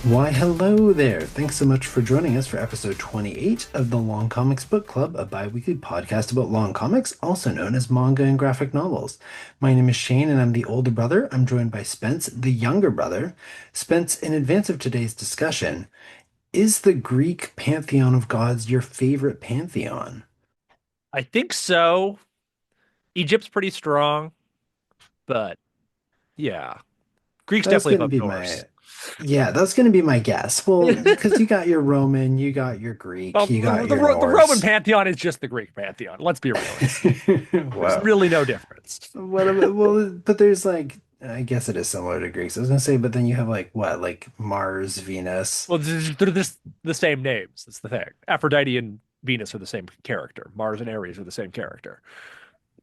Why, hello there. Thanks so much for joining us for episode 28 of the Long Comics Book Club, a bi-weekly podcast about long comics, also known as manga and graphic novels. My name is Shane, and I'm the older brother. I'm joined by Spence, the younger brother. Spence, in advance of today's discussion, is the Greek pantheon of gods your favorite pantheon? I think so. Egypt's pretty strong, but yeah, Greek's That's definitely going to above be Norse. my, yeah, that's going to be my guess. Well, because you got your Roman, you got your Greek, Well, you got your the Roman Norse. pantheon is just the Greek pantheon. Let's be realistic. There's Wow. really no difference. What about, well, but there's like, I guess it is similar to Greeks. I was gonna say, but then you have like what, like Mars, Venus, Well, they're just the same names. That's the thing. Aphrodite and Venus are the same character. Mars and Ares are the same character.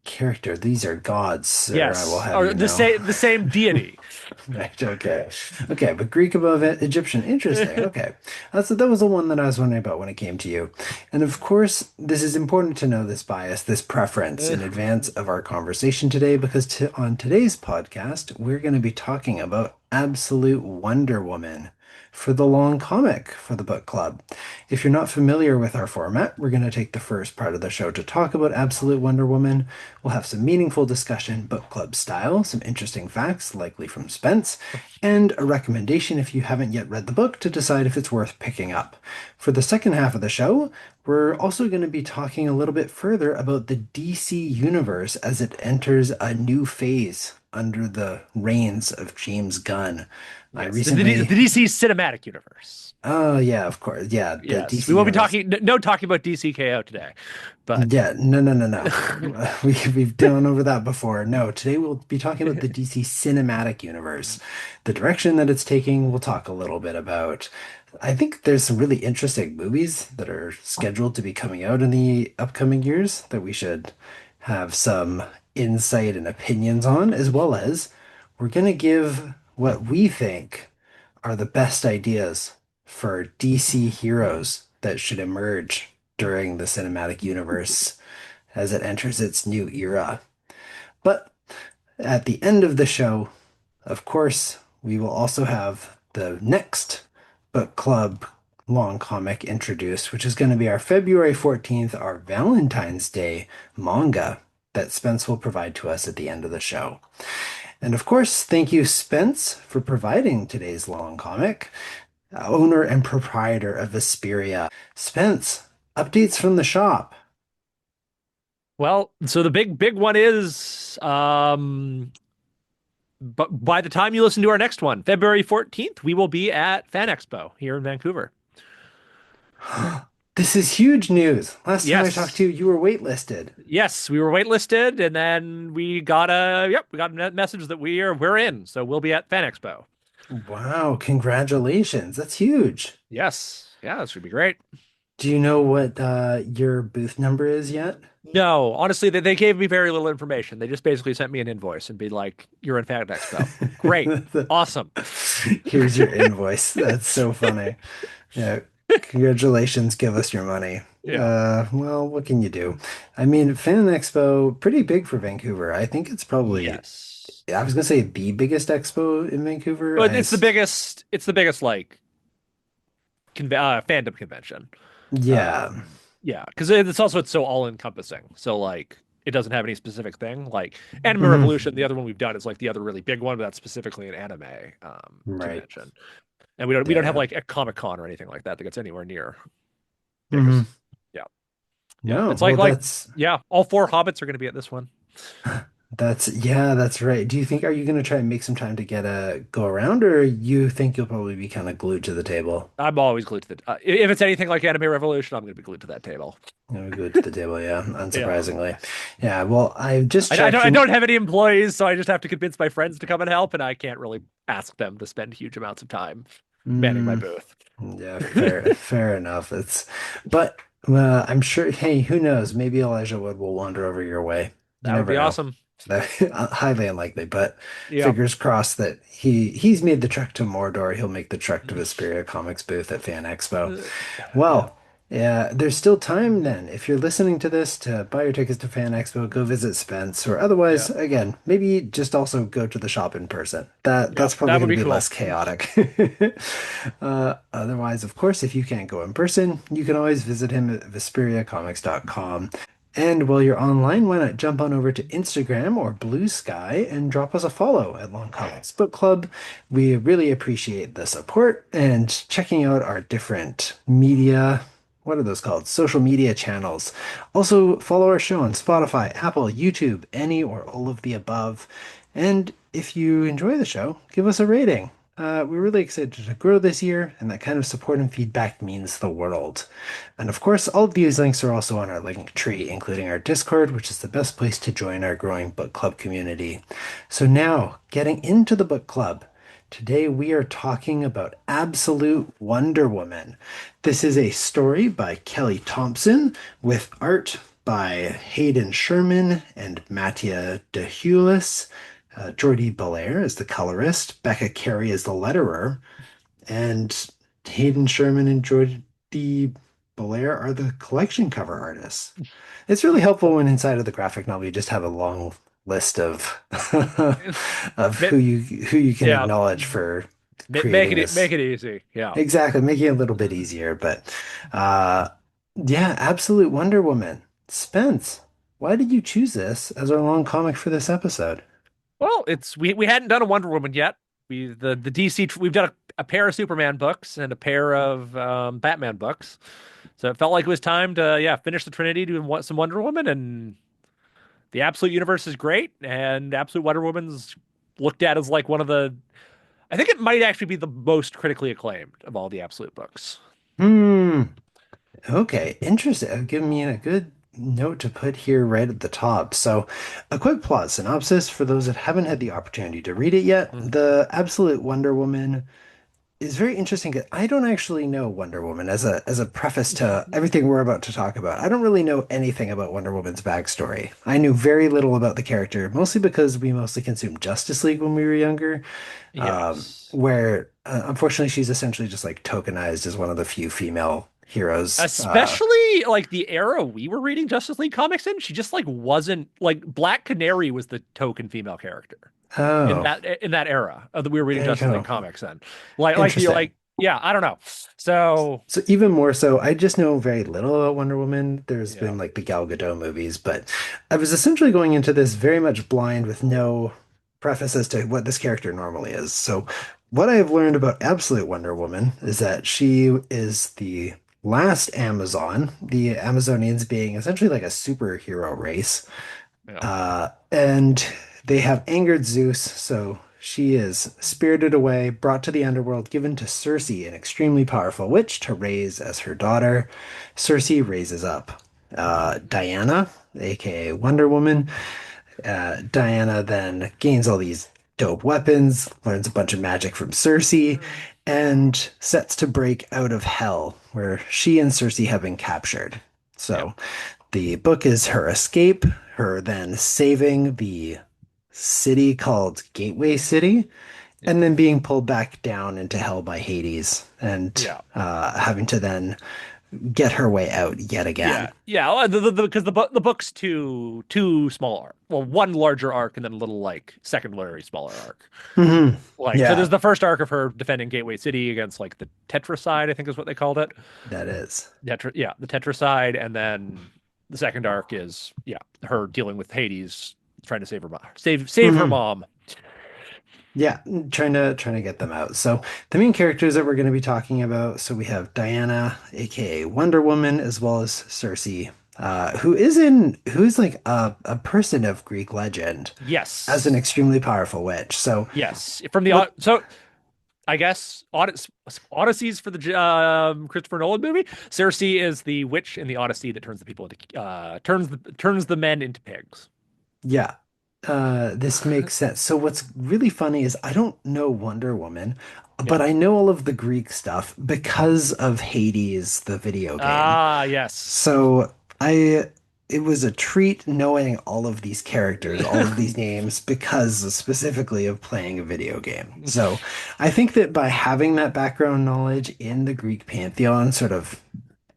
character. These are gods, sir. I will Yes, have or you know. the same deity. Right, okay. Okay, but Greek above Egyptian. Interesting. Okay. That was the one that I was wondering about when it came to you. And of course, this is important to know this bias, this preference Eh, in advance of our conversation today, because on today's podcast, we're going to be talking about Absolute Wonder Woman for the long comic for the book club. If you're not familiar with our format, we're going to take the first part of the show to talk about Absolute Wonder Woman. We'll have some meaningful discussion, book club style, some interesting facts, likely from Spence, and a recommendation if you haven't yet read the book to decide if it's worth picking up. For the second half of the show, we're also going to be talking a little bit further about the DC universe as it enters a new phase under the reigns of James Gunn. I Yes, recently, the DC cinematic universe. oh yeah, of course, yeah, the Yes, we DC won't be universe. talking. No talking about DCKO today, but Yeah, no, no, no, no. We've gone over that before. No, today we'll be talking about the DC cinematic universe. The direction that it's taking, we'll talk a little bit about. I think there's some really interesting movies that are scheduled to be coming out in the upcoming years that we should have some insight and opinions on, as well as we're going to give what we think are the best ideas for DC heroes that should emerge during the cinematic universe as it enters its new era. But at the end of the show, of course, we will also have the next book club long comic introduced, which is going to be our February 14th, our Valentine's Day manga that Spence will provide to us at the end of the show. And of course, thank you, Spence, for providing today's long comic, owner and proprietor of Vesperia. Spence, updates from the shop. well, so the big one is but by the time you listen to our next one, February 14th, we will be at Fan Expo here in Vancouver. This is huge news. Last time I talked to Yes. you, you were waitlisted. Yes, we were waitlisted and then we got a message that we're in. So we'll be at Fan Expo. Wow, congratulations. That's huge. Yes. Yeah, this should be great. Do you know what your booth number is yet? No, honestly, they gave me very little information. They just basically sent me an invoice and be like, "You're in Fan Expo." Great, awesome. Here's your invoice. That's so funny. Yeah, congratulations. Give us your money. Yeah. Well, what can you do? I mean, Fan Expo, pretty big for Vancouver. I think it's probably, Yes. I was gonna say the biggest expo in Vancouver. But it's the biggest. It's the biggest like fandom convention. Yeah. Yeah, because it's so all encompassing. So like it doesn't have any specific thing. Like Anime Mhm. Revolution, the other one we've done is like the other really big one, but that's specifically an anime Right. convention. And we don't have Yeah. like a Comic Con or anything like that that gets anywhere near Mhm. biggest. Yeah, yeah. No, It's well, like yeah, all four Hobbits are going to be at this one. yeah, that's right. Do you think, are you gonna try and make some time to get a go around, or you think you'll probably be kind of glued to the table? I'm always glued to the. If it's anything like Anime Revolution, I'm going to be glued to that table. Glued to the table, yeah, Yeah. unsurprisingly. Yeah, well, I've just I checked don't I your don't have any employees, so I just have to convince my friends to come and help, and I can't really ask them to spend huge amounts of time manning my mm, booth. yeah, fair enough. But I'm sure, hey, who knows? Maybe Elijah Wood will wander over your way. You That would never be know. awesome. Highly unlikely, but Yeah. fingers crossed that he's made the trek to Mordor. He'll make the trek to Vesperia Comics booth at Fan Expo. Uh, yeah. Well, Yeah, there's still time then. If you're listening to this to buy your tickets to Fan Expo, go visit Spence, or otherwise, Yeah. again, maybe just also go to the shop in person. Yeah. That's probably That going would to be be cool. less chaotic. Otherwise, of course, if you can't go in person, you can always visit him at VesperiaComics.com. And while you're online, why not jump on over to Instagram or Blue Sky and drop us a follow at Long Comics Book Club. We really appreciate the support and checking out our different media. What are those called? Social media channels. Also, follow our show on Spotify, Apple, YouTube, any or all of the above. And if you enjoy the show, give us a rating. We're really excited to grow this year, and that kind of support and feedback means the world. And of course, all of these links are also on our link tree, including our Discord, which is the best place to join our growing book club community. So now, getting into the book club. Today we are talking about Absolute Wonder Woman. This is a story by Kelly Thompson with art by Hayden Sherman and Mattia DeHulis. Jordi Belair is the colorist, Becca Carey is the letterer, and Hayden Sherman and Jordi Belair are the collection cover artists. It's really helpful when inside of the graphic novel you just have a long list of of Ma- who you can Yeah. acknowledge for Make creating it make this. it easy. Yeah. Exactly, making it a little bit easier. But uh yeah, Absolute Wonder Woman. Spence, why did you choose this as our long comic for this episode? Well, it's we hadn't done a Wonder Woman yet. The DC we've done a pair of Superman books and a pair of Batman books. So it felt like it was time to finish the Trinity, do some Wonder Woman, and the Absolute Universe is great, and Absolute Wonder Woman's looked at as like one of the I think it might actually be the most critically acclaimed of all the Absolute books. Hmm. Okay, interesting. Give me a good note to put here right at the top. So, a quick plot synopsis for those that haven't had the opportunity to read it yet. Mhm. The Absolute Wonder Woman is very interesting 'cause I don't actually know Wonder Woman as a preface to everything we're about to talk about. I don't really know anything about Wonder Woman's backstory. I knew very little about the character, mostly because we mostly consumed Justice League when we were younger, Yes. where unfortunately she's essentially just like tokenized as one of the few female heroes. Especially like the era we were reading Justice League comics in, she just like wasn't like Black Canary was the token female character Oh, in that era that we were reading there you Justice League go. comics in. Interesting. Like yeah, I don't know. So So even more so, I just know very little about Wonder Woman. There's yeah. been like the Gal Gadot movies, but I was essentially going into this very much blind with no preface as to what this character normally is. So what I have learned about Absolute Wonder Woman is that she is the last Amazon, the Amazonians being essentially like a superhero race. Yeah. And they have angered Zeus, so she is spirited away, brought to the underworld, given to Circe, an extremely powerful witch, to raise as her daughter. Circe raises up Diana, aka Wonder Woman. Diana then gains all these dope weapons, learns a bunch of magic from Circe, and sets to break out of hell, where she and Circe have been captured. Yeah. So the book is her escape, her then saving the city called Gateway City, Yeah. and then being pulled back down into hell by Hades and Yeah. having to then get her way out yet again. Yeah. Because the book's two small arc. Well, one larger arc and then a little like secondary smaller arc. Hmm. Like so Yeah, there's the first arc of her defending Gateway City against like the Tetracide, I think is what they called it. that is. The Tetracide, and then the second arc is her dealing with Hades, trying to save her mom, save her Hmm. mom. Yeah, trying to get them out. So the main characters that we're going to be talking about, so we have Diana, aka Wonder Woman, as well as Circe, who's like a person of Greek legend as an Yes, extremely powerful witch. So yes. From the what so I guess Odysseys for the Christopher Nolan movie. Circe is the witch in the Odyssey that turns the people into turns the men into pigs. Yeah, this makes sense. So what's really funny is I don't know Wonder Woman, but Yeah. I know all of the Greek stuff because of Hades, the video game. Ah, yes. So I it was a treat knowing all of these characters, all of these names, because specifically of playing a video game. So I think that by having that background knowledge in the Greek pantheon sort of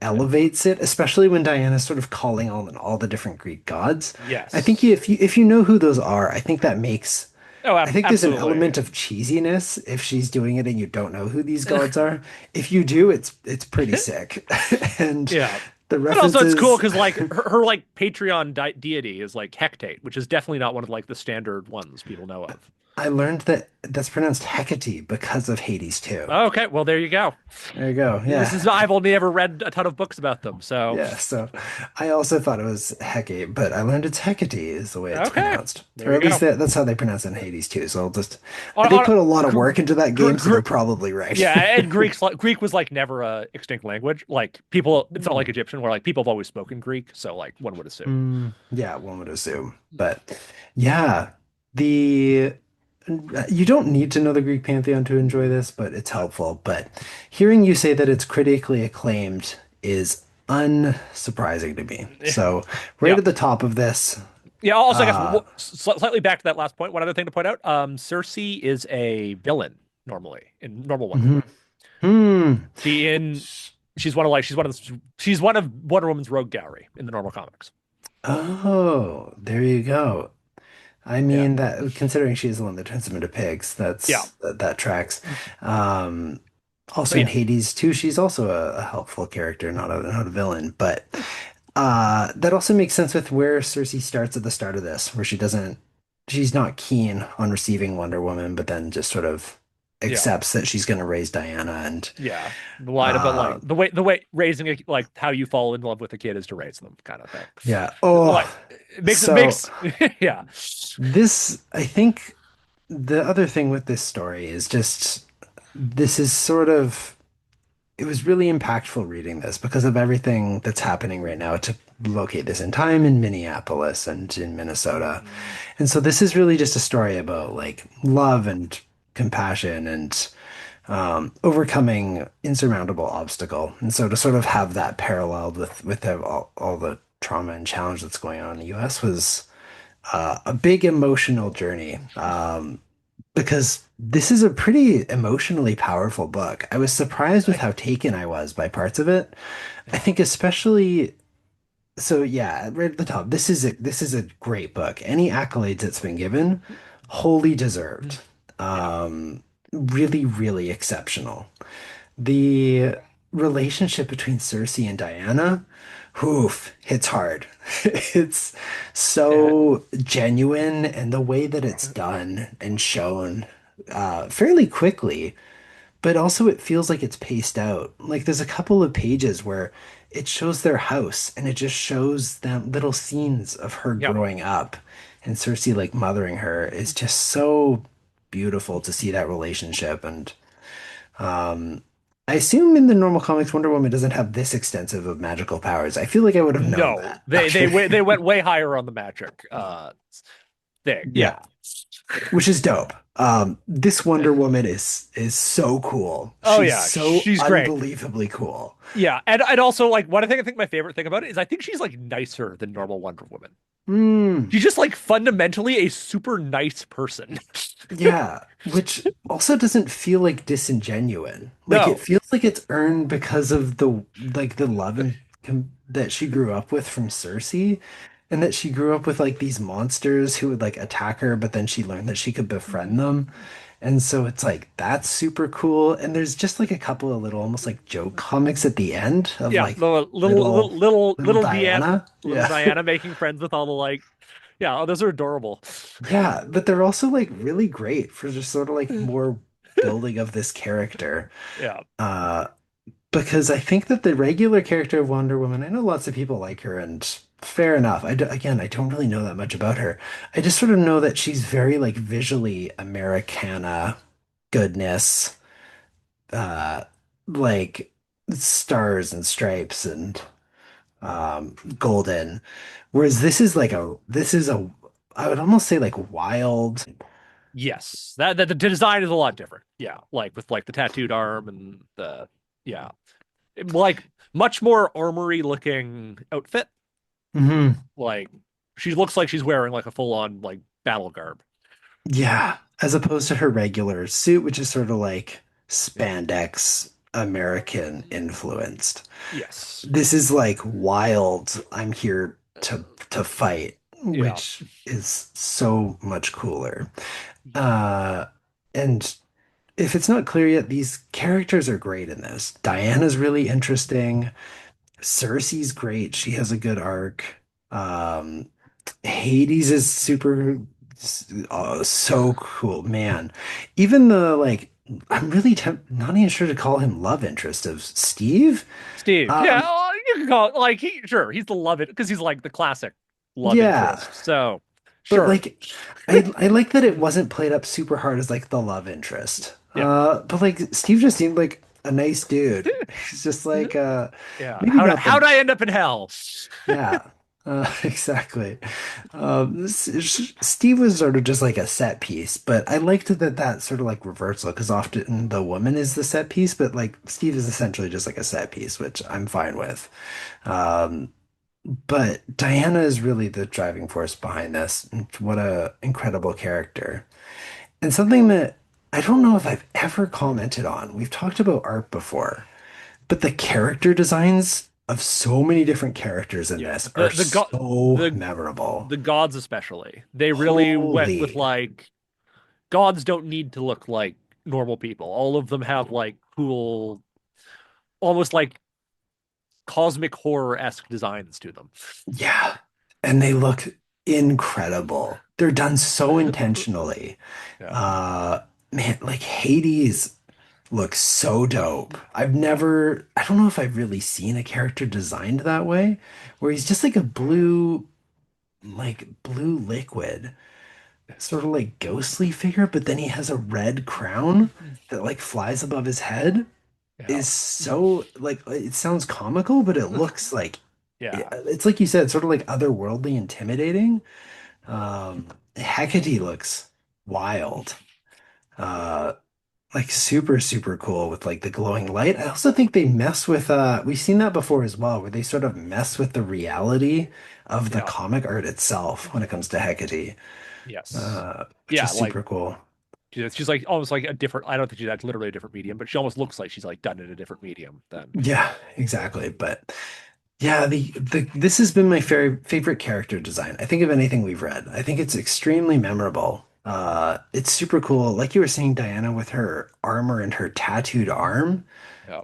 elevates it, especially when Diana's sort of calling on all the different Greek gods. I think Yes. if you know who those are, I think that makes Oh, I think there's an absolutely. element of cheesiness if she's doing it and you don't know who these gods are. If you do, it's pretty sick. And Yeah. the But also it's cool references, because like her like Patreon deity is like Hecate, which is definitely not one of like the standard ones people know of. I learned that that's pronounced Hecate because of Hades too. Okay, well there you go. There you go. This is Yeah. I've only ever read a ton of books about them, so Yeah, so I also thought it was Hecate, but I learned it's Hecate is the way it's okay, pronounced. there Or you at least go. that's how they pronounce it in Hades too. So I'll just they On put a lot of gr work into that gr game, so gr they're probably right. yeah, and Greek was like never a extinct language. Like people, it's not like Hmm. Egyptian where like people have always spoken Greek, so like one would assume. Yeah, one would assume. But yeah, the you don't need to know the Greek pantheon to enjoy this, but it's helpful. But hearing you say that it's critically acclaimed is unsurprising to me. So right Yeah. at the top of this, Yeah, also, I guess uh, slightly back to that last point. One other thing to point out: Cersei is a villain normally in normal Wonder mhm. Woman. Hmm. She in she's one of Wonder Woman's rogue gallery in the normal comics. Oh, there you go. I Yeah, mean that considering she's the one that turns them into pigs, yeah, that tracks. Um, but Also in yeah, Hades too, she's also a helpful character, not a villain. But that also makes sense with where Cersei starts at the start of this, where she's not keen on receiving Wonder Woman, but then just sort of yeah, accepts that she's going to raise Diana and yeah. The line about like uh, the way raising a, like how you fall in love with a kid is to raise them, kind of thing. yeah. Like Oh, it so makes yeah, this I think the other thing with this story is just this is sort of it was really impactful reading this because of everything that's happening right now to locate this in time in Minneapolis and in Minnesota. And so this is really just a story about like love and compassion and overcoming insurmountable obstacle. And so to sort of have that paralleled with all the trauma and challenge that's going on in the US was a big emotional journey. Because this is a pretty emotionally powerful book. I was surprised with how taken I was by parts of it. I think especially so yeah, right at the top. This is a great book. Any accolades it's been given, wholly deserved. yeah, Really, really exceptional. The relationship between Cersei and Diana, oof, hits hard. It's yeah, so genuine, and the way that it's done and shown fairly quickly, but also it feels like it's paced out. Like there's a couple of pages where it shows their house and it just shows them little scenes of her yeah. growing up and Cersei like mothering her is just so beautiful to see that relationship. And I assume in the normal comics, Wonder Woman doesn't have this extensive of magical powers. I feel like I would have known No, that, actually. they went way higher on the magic thing. Yeah, Yeah. which is dope. This Wonder Woman is so cool. Oh She's yeah, so she's great. unbelievably cool. Yeah, and also like what I think my favorite thing about it is I think she's like nicer than normal Wonder Woman. Hmm. She's just like fundamentally a super nice person. Yeah, which also doesn't feel like disingenuine. Like it No. feels like it's earned because of the love and that she grew up with from Cersei, and that she grew up with like these monsters who would like attack her, but then she learned that she could befriend them. And so it's like that's super cool. And there's just like a couple of little almost like joke comics at the end of Yeah, like the little Diana. little Yeah. Diana making friends with all the like yeah, oh, those are adorable. Yeah, but they're also like really great for just sort of like more building of this character. Yeah. Uh, because I think that the regular character of Wonder Woman, I know lots of people like her, and fair enough. Again, I don't really know that much about her. I just sort of know that she's very like visually Americana goodness, uh, like stars and stripes and golden. Whereas this is a I would almost say like wild. Yes. That the design is a lot different. Yeah, like with like the tattooed arm and the yeah. Like much more armory looking outfit. Mhm. Like she looks like she's wearing like a full on like battle garb. Yeah, as opposed to her regular suit, which is sort of like spandex American influenced. Yes. This is like wild. I'm here to fight, Yeah. which is so much cooler. Uh, and if it's not clear yet, these characters are great in this. Diana's really interesting. Cersei's great. She has a good arc. Um, Hades is super, so cool, man. Even the like, I'm really not even sure to call him love interest of Steve. Steve. Yeah, Um, well, you can call it like sure, he's the love it because he's like the classic love yeah, interest. So but sure. like, I like that it wasn't played up super hard as like the love interest. Yeah. But like Steve just seemed like a nice dude. He's just like, Yeah. maybe not How'd the I end up in hell? yeah, exactly. Steve was sort of just like a set piece, but I liked that sort of like reversal because often the woman is the set piece, but like Steve is essentially just like a set piece, which I'm fine with. Um, but Diana is really the driving force behind this. And what a incredible character. And something that I don't know if I've ever commented on. We've talked about art before, but the character designs of so many different characters in Yeah. this are so The memorable. the gods especially. They really went with Holy, like gods don't need to look like normal people. All of them have like cool, almost like cosmic horror-esque designs to them. yeah. And they look incredible. They're done so intentionally. Yeah. Uh, man, like Hades looks so dope. I don't know if I've really seen a character designed that way, where he's just like a blue, like blue liquid, sort of like ghostly figure, but then he has a red crown that like flies above his head. Yeah. Is so like it sounds comical, but it looks like Yeah. it's like you said, sort of like otherworldly intimidating. Hecate looks wild. Uh, like super, super cool with like the glowing light. I also think they mess with we've seen that before as well, where they sort of mess with the reality of the Yeah. comic art itself when it comes to Hecate, Yes. which Yeah, is like super cool. she's like almost like a different. I don't think she's that's literally a different medium, but she almost looks like she's like done in a different medium than. Yeah, exactly. But yeah, the this has been my favorite character design. I think of anything we've read. I think it's extremely memorable. It's super cool. Like you were saying, Diana with her armor and her tattooed arm. Yeah.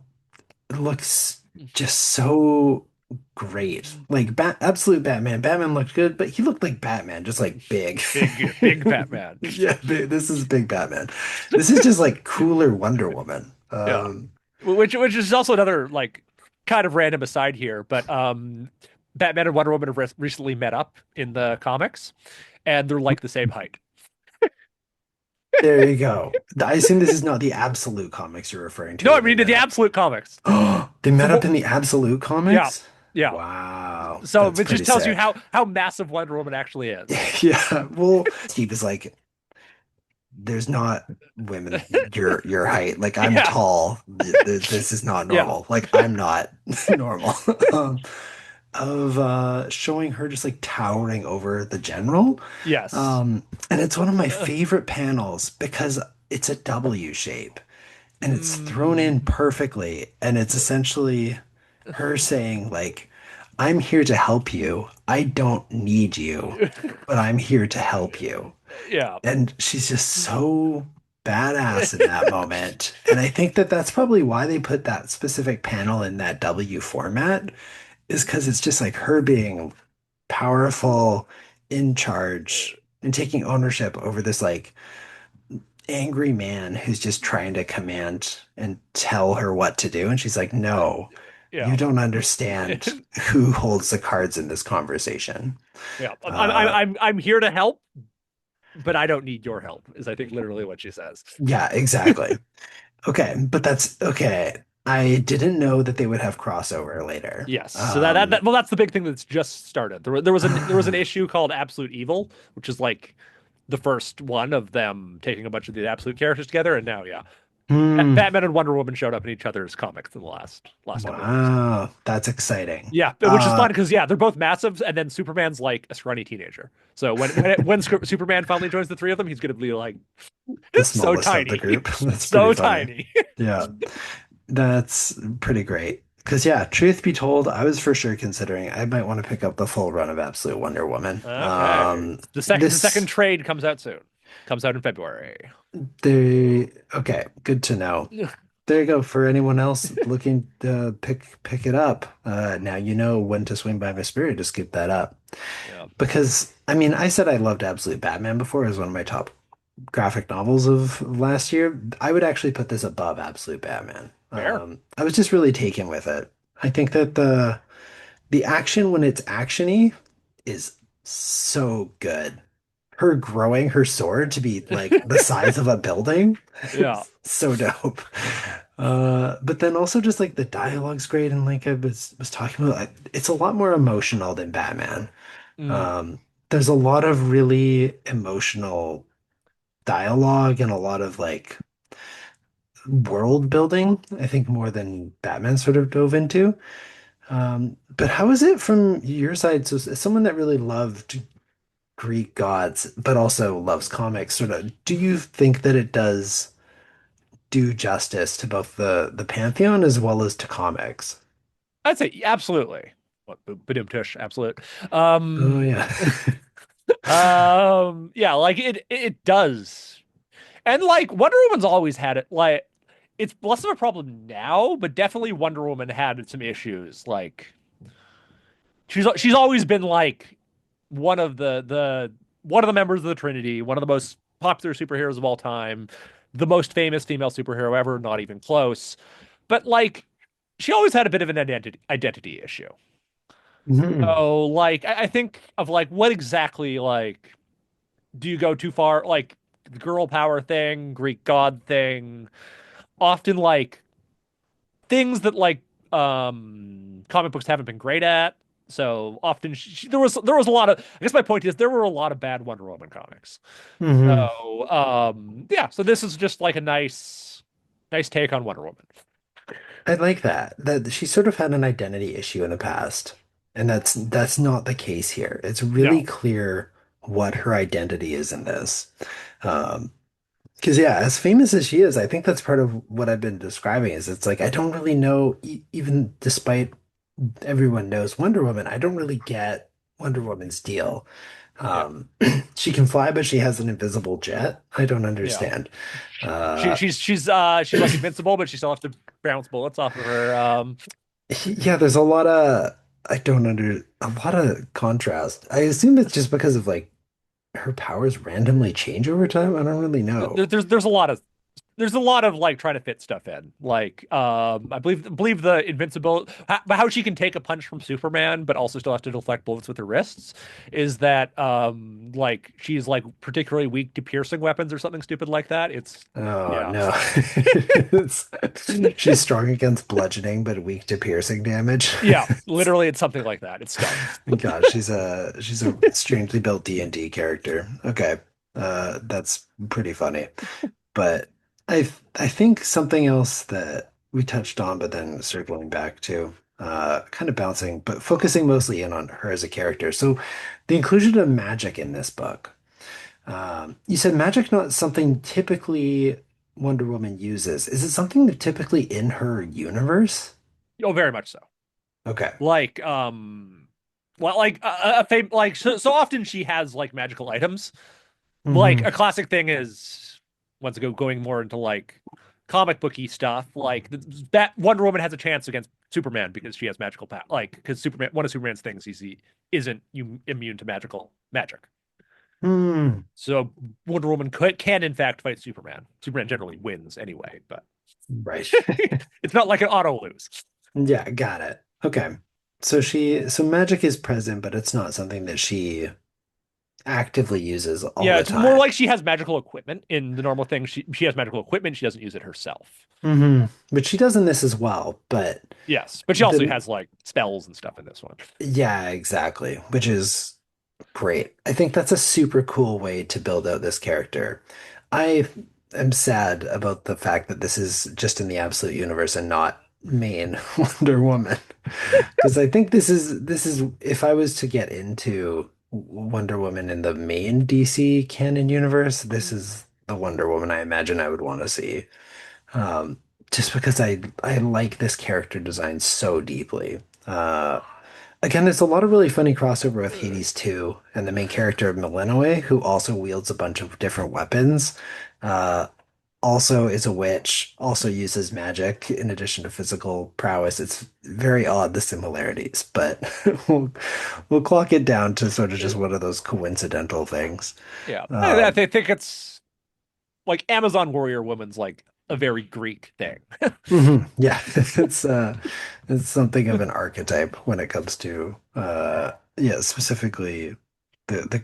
It looks just so great. Like absolute Batman. Batman looked good, but he looked like Batman, just like big. Big Batman. Yeah, this is big Batman. This is just like cooler Wonder Woman. Yeah. Which is also another like kind of random aside here, but Batman and Wonder Woman have recently met up in the comics, and they're like the same height. There you go. I assume this is not the Absolute comics you're referring to No, I where they mean in met the up. absolute comics. Oh, they So met up in the Absolute yeah, comics? yeah. Wow, So that's it just pretty tells you sick. how massive Wonder Woman actually is. Yeah, well, Steve is like, there's not women your height. Like I'm Yeah, tall. This is not yeah, normal. Like I'm not normal. Um, of showing her just like towering over the general. yes. Um, and it's one of my Uh, favorite panels because it's a W shape and it's thrown in mm, perfectly. And it's essentially her saying, like, I'm here to help you. I don't need you, but I'm here to help you. yeah. And she's just so badass in that moment. And I think that that's probably why they put that specific panel in that W format, is because it's just like her being powerful, in charge, and taking ownership over this like angry man who's just trying to command and tell her what to do. And she's like, no, you Yeah. don't understand who holds the cards in this conversation. Yeah. Uh, I'm here to help, but I don't need your help, is I think literally what she says. yeah, exactly. Okay, but that's okay. I didn't know that they would have crossover later. Yes. So that well, that's the big thing that's just started. There was an Ah, issue called Absolute Evil, which is like the first one of them taking a bunch of the Absolute characters together, and now yeah, hmm. Batman and Wonder Woman showed up in each other's comics in the last couple of years. Wow, that's exciting. Yeah, which is fun because yeah, they're both massive, and then Superman's like a scrawny teenager. So when Superman finally joins the three of them, he's gonna be like The so smallest of the tiny, group. That's pretty so funny. tiny. Yeah. That's pretty great. Because, yeah, truth be told, I was for sure considering I might want to pick up the full run of Absolute Wonder Woman. Okay. The second This, trade comes out soon. Comes out in February. okay, good to know. There you go. For anyone else looking to pick it up, now you know when to swing by my spirit to scoop that up. Yeah. Because, I mean, I said I loved Absolute Batman before as one of my top graphic novels of last year. I would actually put this above Absolute Batman. Fair. I was just really taken with it. I think that the action when it's actiony is so good. Her growing her sword to be like the size of a building Yeah. is so dope. But then also just like the dialogue's great, and like I was talking about, it's a lot more emotional than Batman. Mm. Um, there's a lot of really emotional dialogue and a lot of like world building, I think more than Batman sort of dove into. But how is it from your side? So, as someone that really loved Greek gods, but also loves comics, sort of, do you think that it does do justice to both the pantheon as well as to comics? I'd say absolutely. What Badoom Tush, absolute. Oh Um, yeah. yeah, like it does. And like Wonder Woman's always had it. Like it's less of a problem now, but definitely Wonder Woman had some issues. Like she's always been like one of the members of the Trinity, one of the most popular superheroes of all time, the most famous female superhero ever, not even close. But like she always had a bit of an identity issue. Mhm. So like I think of like what exactly like do you go too far? Like the girl power thing, Greek god thing, often like things that like comic books haven't been great at. So often there was a lot of I guess my point is there were a lot of bad Wonder Woman comics. Mhm. So yeah, so this is just like a nice take on Wonder Woman. I like that. That she sort of had an identity issue in the past, and that's not the case here. It's really No. clear what her identity is in this. Because yeah, as famous as she is, I think that's part of what I've been describing is it's like I don't really know, even despite everyone knows Wonder Woman, I don't really get Wonder Woman's deal. Yeah. Um, she can fly, but she has an invisible jet. I don't Yeah. understand. She, Uh, she's like invincible, but she still has to bounce bullets off of her. yeah, there's a lot of I don't under a lot of contrast. I assume it's just because of like her powers randomly change over time. I don't really know. There's a lot of like trying to fit stuff in. Like, I believe the invincible, how she can take a punch from Superman, but also still have to deflect bullets with her wrists, is that like she's like particularly weak to piercing weapons or something stupid like that. It's Oh yeah, no. It's- she's strong against bludgeoning, but weak to piercing damage. yeah, literally, it's something like that. It's dumb. Gosh, she's a strangely built D&D character. Okay. That's pretty funny. But I think something else that we touched on, but then circling back to, kind of bouncing, but focusing mostly in on her as a character. So the inclusion of magic in this book. You said magic not something typically Wonder Woman uses. Is it something that typically in her universe? Oh, very much so. Okay. Like, well, like like so often she has like magical items. Like Hmm. a classic thing is once ago going more into like comic booky stuff. Like that Wonder Woman has a chance against Superman because she has magical power. Like because Superman, one of Superman's things is he isn't immune to magic. Hmm. So Wonder Woman can in fact fight Superman. Superman generally wins anyway, but Right. it's not like an auto lose. Yeah, got it. Okay. So magic is present, but it's not something that she actively uses all Yeah, the it's more time. like she has magical equipment in the normal thing. She has magical equipment. She doesn't use it herself. But she does in this as well, but Yes, but she also the has like spells and stuff in this one. yeah, exactly, which is great. I think that's a super cool way to build out this character. I am sad about the fact that this is just in the Absolute Universe and not main Wonder Woman. Because I think this is if I was to get into Wonder Woman in the main DC canon universe, this is the Wonder Woman I imagine I would want to see. just because I like this character design so deeply. Again, there's a lot of really funny crossover with Hades 2 and the main character of Millenoi, who also wields a bunch of different weapons. Uh, Also is a witch, also uses magic in addition to physical prowess. It's very odd, the similarities, but we'll, we'll clock it down to sort of just one of those coincidental things. Yeah, I Um, think it's like Amazon warrior woman's like a very Greek thing. yeah, it's something of an archetype when it comes to yeah, specifically the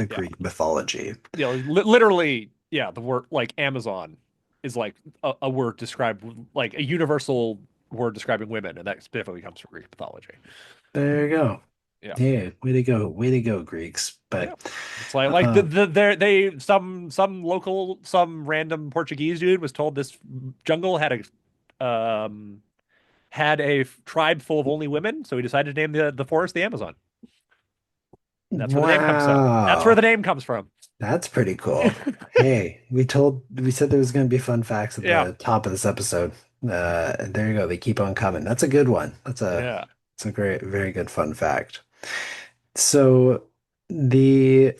Yeah, Greek mythology. literally, yeah, the word like Amazon is like a word described like a universal word describing women, and that specifically comes from Greek mythology. There you go. Yeah. Yeah, way to go, Greeks. Yeah. But It's like uh, they some local some random Portuguese dude was told this jungle had a tribe full of only women, so he decided to name the forest the Amazon. That's where the name comes from. That's where the wow, name comes from. that's pretty cool. Hey, we said there was going to be fun facts at Yeah. the top of this episode. And there you go. They keep on coming. That's a good one. Yeah. That's a great, very good fun fact. So the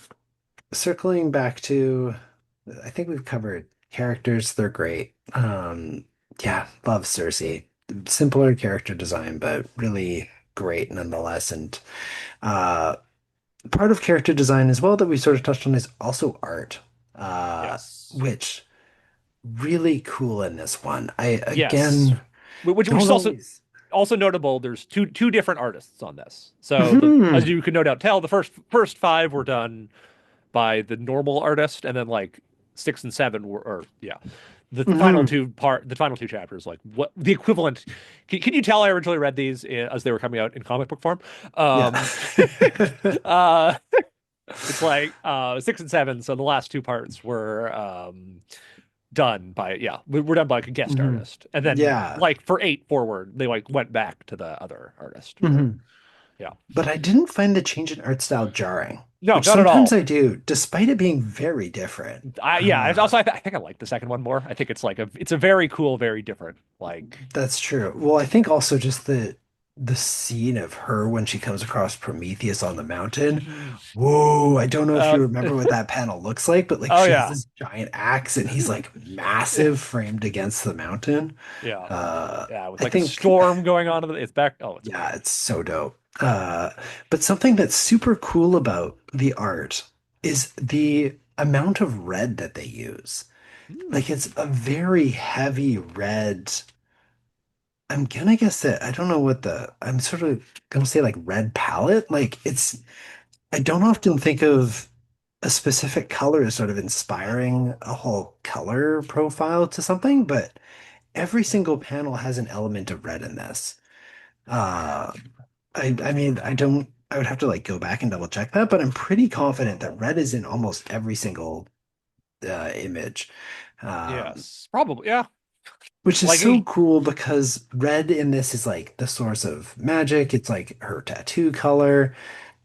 circling back to, I think we've covered characters. They're great. Yeah, love Cersei. Simpler character design, but really great nonetheless. And uh, part of character design as well that we sort of touched on is also art, Yes. which really cool in this one. I Yes. again Which don't is always. also notable. There's two different artists on this. So as Mhm. you can no doubt tell, the first five were done by the normal artist, and then like six and seven were, or yeah, Mhm. the final two chapters, like what the equivalent. Can you tell I originally read these as they were coming out in comic book form? Yeah. Um, uh, it's like six and seven. So the last two parts were done by were done by like a guest Mhm. artist, and then Yeah. like for eight forward, they like went back to the other artist for Mhm. yeah. But I didn't find the change in art style jarring, No, which not at sometimes all. I do, despite it being very different. I also I think I like the second one more. I think it's like it's a very cool, very different. Like, That's true. Well, I think also just the scene of her when she comes across Prometheus on the mountain. Whoa, I don't know if uh, you remember what that panel looks like, but like oh she has yeah, this giant axe and he's like massive framed against the mountain. yeah, Uh yeah. With I like a think storm going on, it's back. Oh, it's yeah, great. it's so dope. But something that's super cool about the art is the amount of red that they use. Like Hmm. it's a very heavy red. I'm gonna guess that I don't know what I'm sort of gonna say like red palette. Like it's I don't often think of a specific color as sort of inspiring a whole color profile to something, but every Yeah, single panel has an element of red in this. Uh I mean I don't I would have to like go back and double check that, but I'm pretty confident that red is in almost every single image. Um yes, probably. Yeah, Which is like so cool because red in this is like the source of magic. It's like her tattoo color.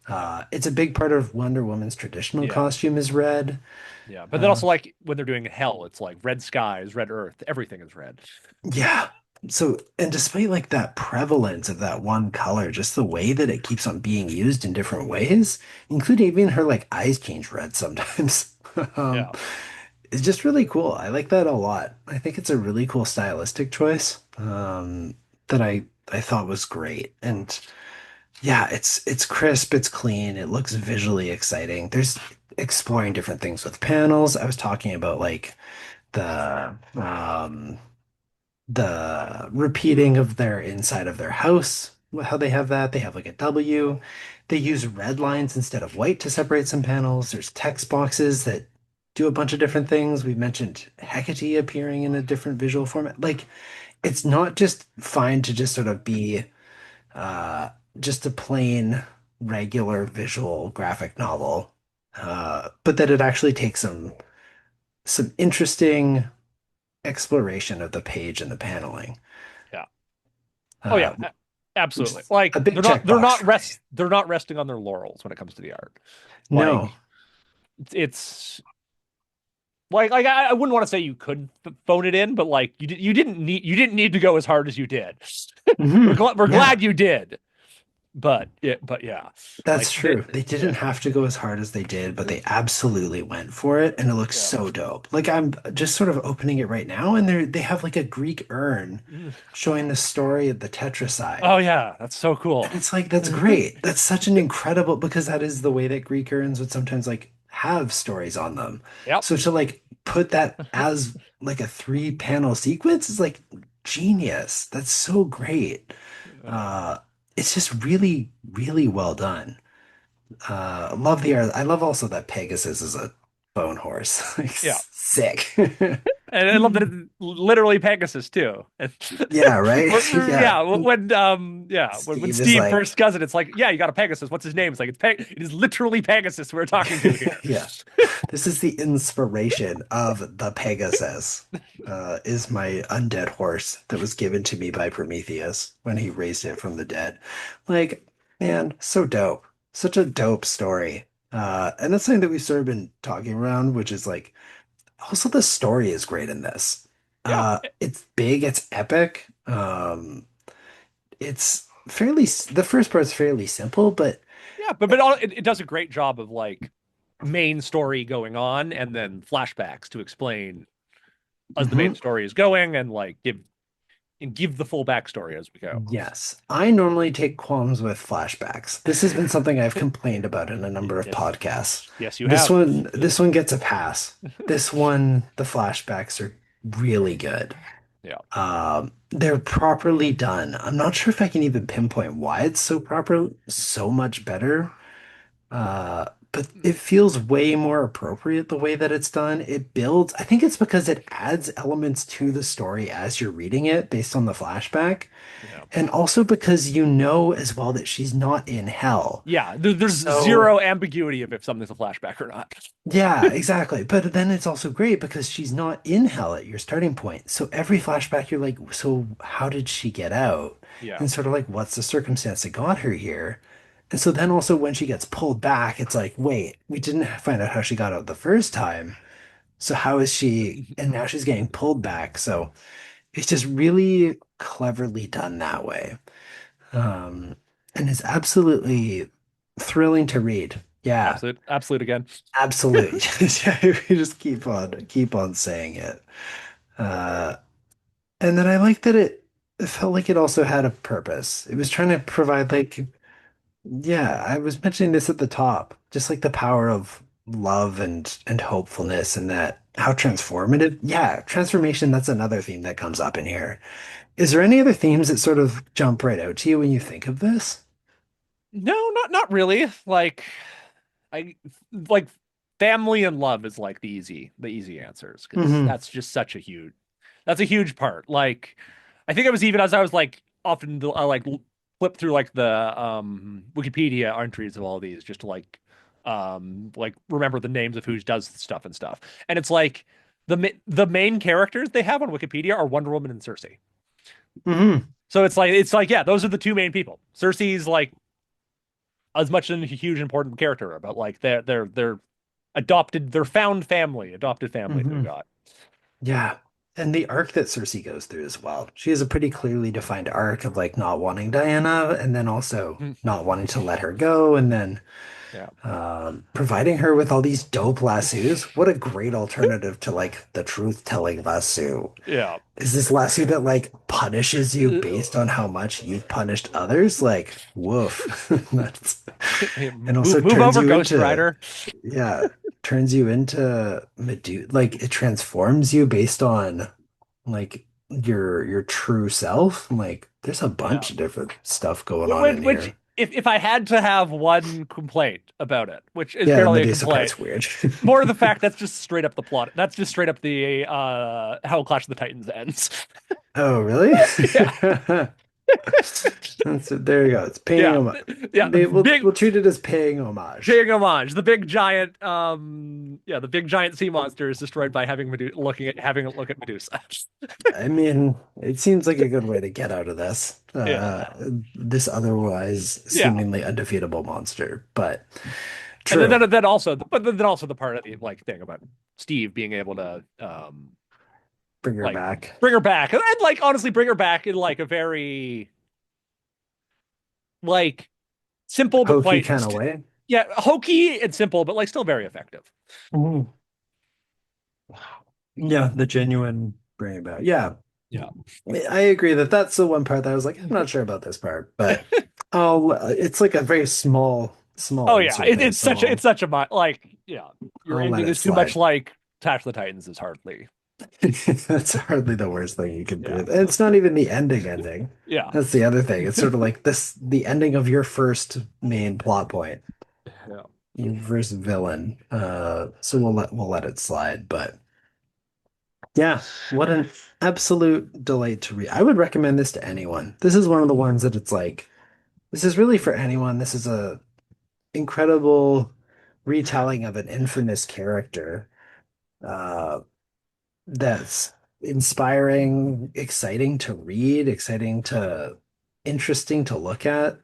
yeah, It's a big part of Wonder Woman's traditional yeah, costume is red. yeah. But then Uh, also like when they're doing hell, it's like red skies, red earth, everything is red. yeah. So, and despite like that prevalence of that one color, just the way that it keeps on being used in different ways, including even her like eyes change red sometimes. Um, Yeah, it's just really cool. I like that a lot. I think it's a really cool stylistic choice that I thought was great. And yeah, it's crisp, it's clean, it looks visually exciting. There's exploring different things with panels. I was talking about like the repeating of their inside of their house, how they have that. They have like a W. They use red lines instead of white to separate some panels. There's text boxes that do a bunch of different things. We mentioned Hecate appearing in a different visual format. Like it's not just fine to just sort of be uh, just a plain regular visual graphic novel, but that it actually takes some interesting exploration of the page and the paneling, yeah. Oh uh, yeah, which absolutely. is a Like big checkbox for me. they're not resting on their laurels when it comes to the art. No. Like it's like I wouldn't want to say you could phone it in, but like you didn't need to go as hard as you did. Hmm. We're Yeah. glad you did, but yeah, like That's true. They didn't yeah, have to go as hard as they did, but they absolutely went for it, and it looks yeah. so dope. Like I'm just sort of opening it right now, and they have like a Greek urn showing the story of the Oh tetracide. yeah, that's so And cool. it's like that's great. That's such an incredible because that is the way that Greek urns would sometimes like have stories on them. Yep. So to like put that as like a three-panel sequence is like genius. That's so great. Uh, Uh it's just really, really well done. Love the art. I love also that Pegasus is a bone horse. Like yeah. sick. And I love that it's literally Pegasus too. And Yeah, right? Yeah. yeah, when Steve is Steve like, first does it, it's like, yeah, you got a Pegasus. What's his name? It's like it is literally Pegasus we're talking to here. yeah. This is the inspiration of the Pegasus, is my undead horse that was given to me by Prometheus when he raised it from the dead. Like, man, so dope. Such a dope story. And that's something that we've sort of been talking around, which is like, also the story is great in this. Yeah, It's big, it's epic. It's fairly, the first part's fairly simple, but yeah, but it does a great job of like main story going on and then flashbacks to explain as the main mhm. story is going and like give the full backstory as we go. Yes, I normally take qualms with flashbacks. This has been something I've complained about in a number of Yes, podcasts. yes, you This have. one, this one gets a pass. This one, the flashbacks are really good. Yeah. They're properly done. I'm not sure if I can even pinpoint why it's so proper, so much better. But it feels way more appropriate the way that it's done. It builds, I think it's because it adds elements to the story as you're reading it based on the flashback. Yeah. And also because you know as well that she's not in hell. Yeah, there's So, zero ambiguity of if something's a flashback or not. yeah, exactly. But then it's also great because she's not in hell at your starting point. So every flashback, you're like, so how did she get out? Yeah. And sort of like, what's the circumstance that got her here? And so then also when she gets pulled back, it's like, wait, we didn't find out how she got out the first time. So how is she? And now she's getting pulled back. So it's just really cleverly done that way. Um, and it's absolutely thrilling to read. Yeah, Absolute, absolute again. absolutely. Yeah, we just keep on saying it. Uh, and then I like that it felt like it also had a purpose. It was trying to provide like, yeah, I was mentioning this at the top, just like the power of love and hopefulness and that how transformative. Yeah, transformation, that's another theme that comes up in here. Is there any other themes that sort of jump right out to you when you think of this? No, not really. I like family and love is like the easy answers because Hmm. that's a huge part. Like I think it was even as I was like often I like flip through like the Wikipedia entries of all these just to like remember the names of who does stuff and stuff. And it's like the main characters they have on Wikipedia are Wonder Woman and Cersei. Hmm. So it's like yeah, those are the two main people. Cersei's like as much a huge important character, but like they're adopted, they're found family, adopted family that we Hmm. got. Yeah. And the arc that Cersei goes through as well. She has a pretty clearly defined arc of like not wanting Diana and then also Mm, not wanting to let her go and then yeah. providing her with all these dope lassos. What a great alternative to like the truth-telling lasso. Yeah. Is this lasso that like punishes you based on how much you've punished others? Like, woof. That's Hey, and also move turns over, you Ghost into, Rider. yeah, turns you into Medu like it transforms you based on like your true self. Like there's a Yeah. bunch of different stuff going on in Which here. if I had to have one complaint about it, which is Yeah, the barely a Medusa complaint, part's weird. more of the fact that's just straight up the plot. That's just straight up the how Clash of the Titans ends. Oh, really? Yeah. There you go. It's paying Yeah. homage. Yeah. Big We'll treat it as paying homage. paying homage. The big giant yeah, the big giant sea monster is destroyed by having a look at Medusa. I mean, it seems like a good way to get out of this. Yeah. This otherwise Yeah. seemingly undefeatable monster. But And then, True. then also, but then also the part of the like thing about Steve being able to Bring her like back. bring her back, and like honestly bring her back in like a very like simple but Hokey quite kind of way. yeah, hokey and simple, but like still very effective. Mhm. Yeah, the genuine bring it back. Yeah, Yeah. I agree that that's the one part that I was like, I'm not sure about this part, but oh, it's like a very small Oh yeah, insert there, it's so such a like yeah, your I'll let ending it is too much slide. like Attack of the Titans is hardly. That's hardly the worst thing you could do. Yeah. And it's not even the ending. Yeah. That's the other thing. It's sort of like this, the ending of your first main plot point, Yeah. your first villain. So we'll let it slide. But yeah, what an absolute delight to read. I would recommend this to anyone. This is one of the ones that it's like, this is really for anyone. This is a incredible retelling of an infamous character. Uh, that's inspiring, exciting to read, interesting to look at.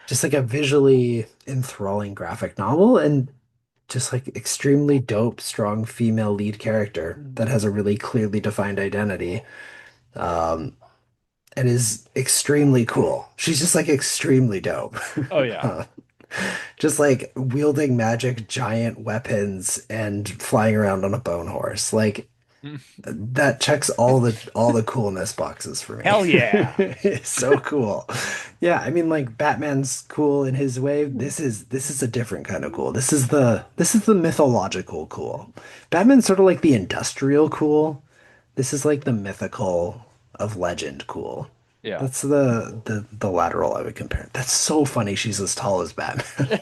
Just like a visually enthralling graphic novel and just like extremely dope, strong female lead character that has a really clearly defined identity. Um, and is extremely cool. She's just like extremely dope. Oh yeah. Uh, just like wielding magic giant weapons and flying around on a bone horse. Like that checks all the coolness boxes for me. Hell yeah. It's so cool. Yeah, I mean like Batman's cool in his way. This is a different kind of cool. This is the mythological cool. Batman's sort of like the industrial cool. This is like the mythical of legend cool. Yeah. That's the lateral I would compare. That's so funny she's as tall as Batman.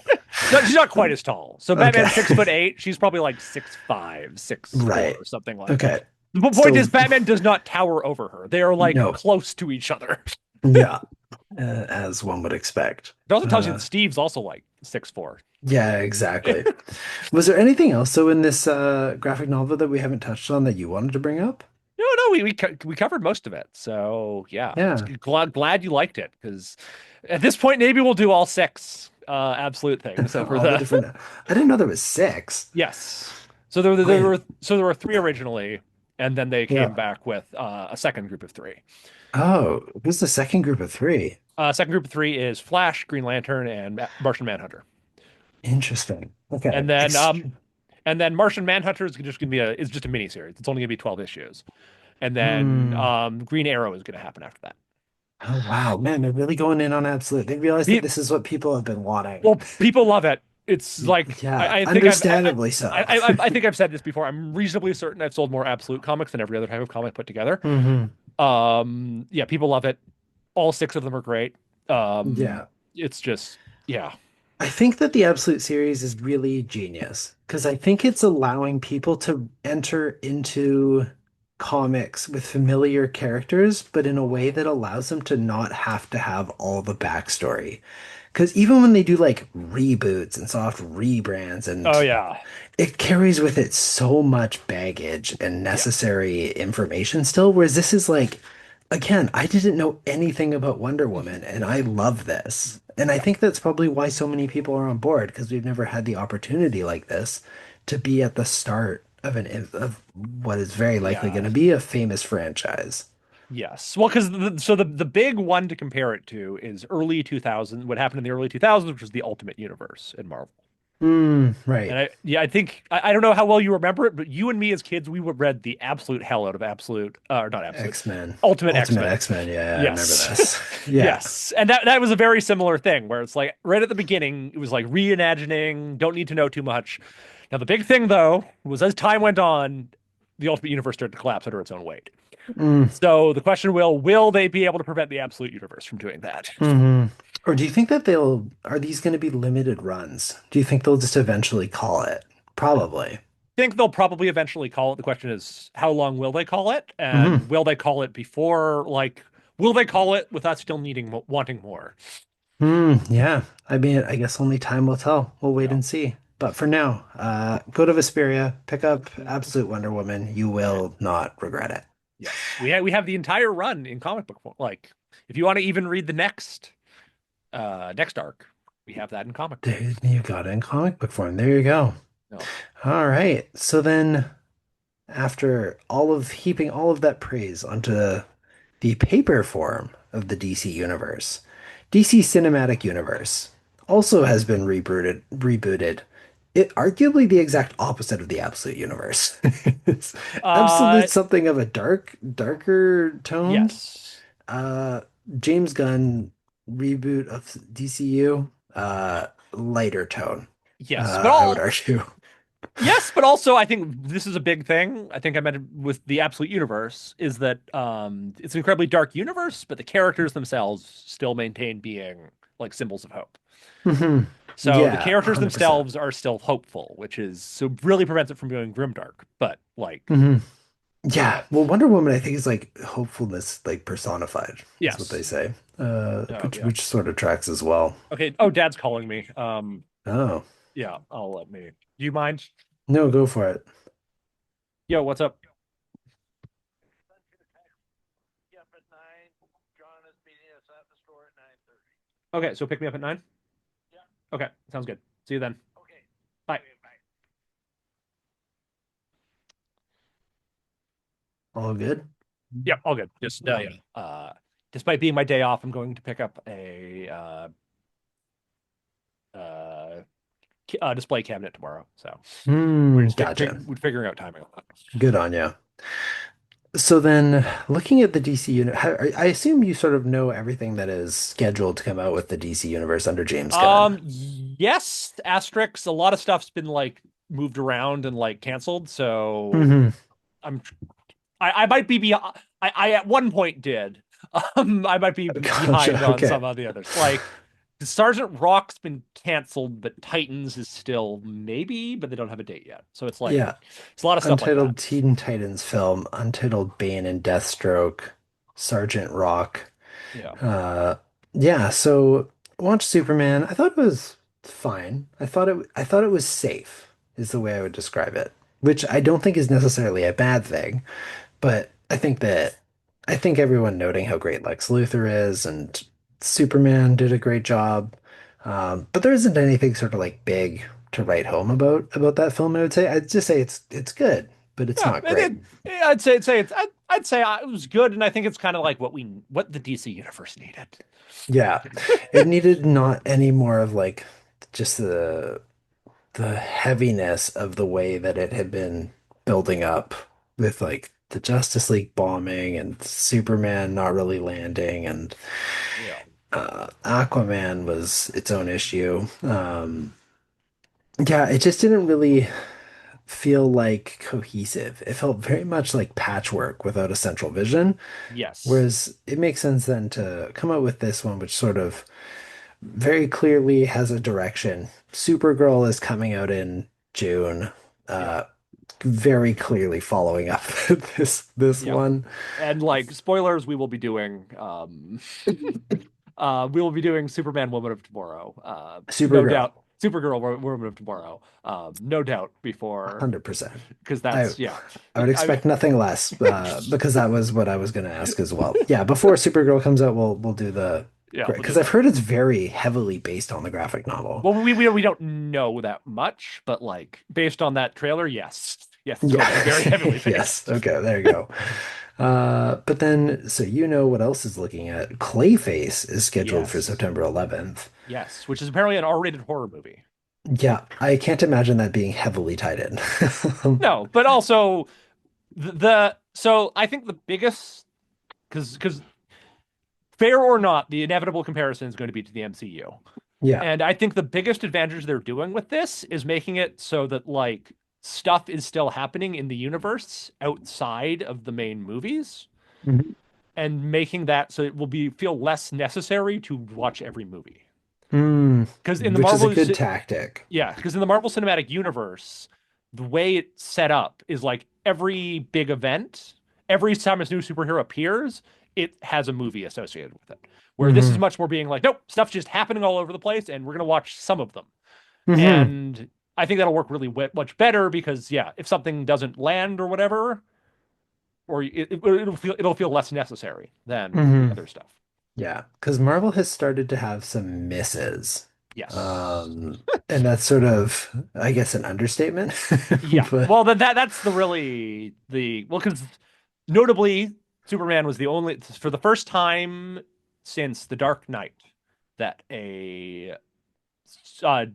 No, she's not quite as tall. So Okay. Batman's 6'8". She's probably like 6'5", 6'4", Right. or something like Okay. that. The point is, Still Batman does not tower over her. They are like no. close to each other. Yeah. As one would expect. It also tells you that Uh, Steve's also like 6'4". yeah, exactly. Was there anything else so in this graphic novel that we haven't touched on that you wanted to bring up? No, we covered most of it. So yeah, it's Yeah. glad you liked it because at this point maybe we'll do all six absolute things. So for All the the different I didn't know there was six. yes, so Wait. there were three originally, and then they came Yeah. back with a second group of three. Oh, who's the second group of three? Second group of three is Flash, Green Lantern, and Martian Manhunter. Interesting. Okay. And then Martian Manhunter is just gonna be is just a mini series. It's only gonna be 12 issues. And then Hmm. Green Arrow is gonna happen after that. Oh wow, man, they're really going in on absolute. They realize that Pe- this is what people have been wanting. well, people love it. It's like Yeah, I think understandably so. I think I've said this before. I'm reasonably certain I've sold more absolute comics than every other type of comic put together. Hmm. Yeah, people love it. All six of them are great. Yeah. It's just yeah, I think that the Absolute series is really genius because I think it's allowing people to enter into comics with familiar characters, but in a way that allows them to not have to have all the backstory. Because even when they do like reboots and soft rebrands, oh and yeah, it carries with it so much baggage and yeah, necessary information still, whereas this is like, again, I didn't know anything about Wonder Woman, and I love this. And I yeah, think that's probably why so many people are on board, because we've never had the opportunity like this to be at the start of what is very likely yeah. going to be a famous franchise. Yes. Well, because the big one to compare it to is early 2000, what happened in the early 2000s, which was the Ultimate Universe in Marvel. And Right. I think I don't know how well you remember it, but you and me as kids, we would read the absolute hell out of absolute, or not absolute, X-Men. Ultimate Ultimate X-Men. X-Men. Yeah, I remember Yes. this. Yeah. Yes. And that was a very similar thing where it's like right at the beginning, it was like reimagining, don't need to know too much. Now, the big thing though was as time went on, the Ultimate Universe started to collapse under its own weight. Mm, So the question will they be able to prevent the Absolute Universe from doing that? hmm. Or do you think that are these going to be limited runs? Do you think they'll just eventually call it? Probably. Think they'll probably eventually call it. The question is, how long will they call it? Hmm. And will they call it before, like, will they call it without still wanting more? Yeah. I mean, I guess only time will tell. We'll wait Yeah. and see. But for now, go to Vesperia, pick up Absolute Wonder Woman. You will not regret it. Yes. We have the entire run in comic book form. Like, if you want to even read the next arc, We have that in comic form. There, you got it in comic book form. There you go. No. All right. So then, after all of heaping all of that praise onto the paper form of the DC universe, DC Cinematic Universe also has been rebooted. It arguably the exact opposite of the Absolute Universe. It's Uh, Absolute something of a darker toned. yes. Uh, James Gunn reboot of DCU, lighter tone. Yes, but I would all argue. yes, but also I think this is a big thing. I think I meant it with the Absolute Universe is that it's an incredibly dark universe, but the characters themselves still maintain being like symbols of hope. Hmm. So the Yeah, characters 100%. themselves are still hopeful, which is so really prevents it from going grimdark. But like, Hmm. yeah, Yeah. Well, Wonder Woman, I think, is like hopefulness, like personified, is what they yes, say. oh Which yeah. which sort of tracks as well. Okay. Oh, Dad's calling me. Oh, Yeah, I'll let me. Do you mind? no, go for it. Yo, what's up? Okay, so pick me up at 9. Okay, sounds good. See you then. Bye. All good? Yeah, all good. Just despite being my day off, I'm going to pick up uh, a display cabinet tomorrow. So we're Hmm, just gotcha. we're figuring out timing on that. Good on you. So then, looking at the DC unit, I assume you sort of know everything that is scheduled to come out with the DC universe under James Gunn. Yes, asterisks. A lot of stuff's been like moved around and like canceled. So Hmm. I'm I might be beyond. I at one point did. I might be behind Gotcha. on Okay. some of the others. Like Sergeant Rock's been canceled, but Titans is still maybe, but they don't have a date yet. So Yeah. it's a lot of stuff like that. Untitled Teen Titans film, Untitled Bane and Deathstroke, Sergeant Rock. Yeah. Uh, yeah, so watch Superman. I thought it was fine. I thought it was safe, is the way I would describe it, which I don't think is necessarily a bad thing, but I think everyone noting how great Lex Luthor is and Superman did a great job. But there isn't anything sort of like big to write home about that film, I would say. I'd just say it's good, but it's Yeah, not great. I'd say it was good, and I think it's kind of like what the DC universe needed. Yeah. It needed not any more of like just the heaviness of the way that it had been building up with like the Justice League bombing and Superman not really landing and Yeah. Aquaman was its own issue. Yeah, it just didn't really feel like cohesive. It felt very much like patchwork without a central vision. Yes. Whereas it makes sense then to come out with this one, which sort of very clearly has a direction. Supergirl is coming out in June. Yeah. Uh, very clearly following up this Yeah. one. And like spoilers, we will be doing Superman Woman of Tomorrow. No Supergirl, doubt. Supergirl Woman of Tomorrow. No doubt before 100%. because I that's yeah. I would I expect nothing less because that was what I was going to ask as well. Yeah, before Supergirl comes out, we'll do the yeah, great we'll do because I've that. heard it's very heavily based on the graphic novel. Well, we don't know that much, but like based on that trailer, yes. Yes, it's going to be very Yeah. heavily Yes. based. Okay, there you go. But then, so you know what else is looking at? Clayface is scheduled for Yes. September 11th. Yes, which is apparently an R-rated horror movie. Yeah, I can't imagine that being heavily tied in. No, but also the so I think the biggest because fair or not, the inevitable comparison is going to be to the MCU. Yeah. And I think the biggest advantage they're doing with this is making it so that like stuff is still happening in the universe outside of the main movies Mhm. and making that so it will be feel less necessary to watch every movie. Mm, Because in the which is a Marvel good tactic. yeah, because in the Marvel Cinematic Universe, the way it's set up is like every big event, every time a new superhero appears, it has a movie associated with it. Where this is Hmm. much more being like, nope, stuff's just happening all over the place, and we're gonna watch some of them. Hmm. And I think that'll work really much better because yeah, if something doesn't land or whatever, or it'll feel less necessary than the Hmm. other stuff. Yeah, because Marvel has started to have some misses Yes. And that's sort of, I guess, an understatement. Yeah. But Well, that's the really the well, because notably, Superman was the only for the first time since The Dark Knight that a I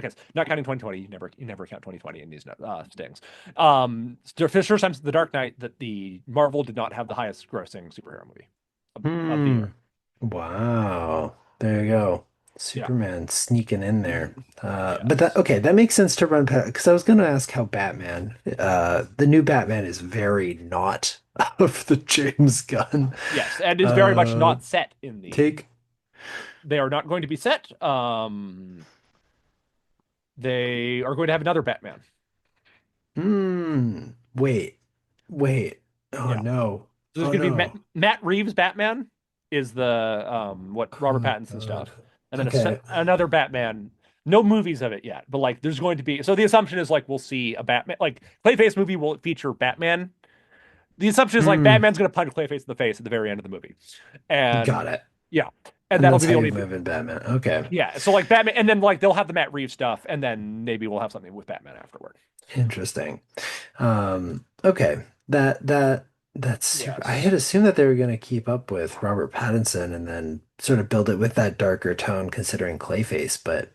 guess not counting 2020, you never count 2020 in these stings. The first time since The Dark Knight that the Marvel did not have the highest grossing superhero movie of the hmm, year. wow, there you go. Yeah. Superman sneaking in there. But that Yes. okay, that makes sense to run past because I was going to ask how Batman, the new Batman is very not of the James Gunn Yes, and is very much uh not set in the. take. They are not going to be set. They are going to have another Batman. Wait, wait. Oh Yeah. no. So there's Oh going to be no. Matt Reeves Batman is the what Robert Oh Pattinson God. stuff, and then Okay. another Batman. No movies of it yet, but like there's going to be. So the assumption is like we'll see a Batman like Clayface movie will feature Batman. The assumption is like Hmm. Batman's going to punch Clayface in the face at the very end of the movie, and Got it. yeah, and And that'll that's be how the you only. move in Batman. Okay. Yeah, so like Batman, and then like they'll have the Matt Reeves stuff, and then maybe we'll have something with Batman afterward. Interesting. Okay. That's super. I had Yes. assumed that they were going to keep up with Robert Pattinson and then sort of build it with that darker tone considering Clayface, but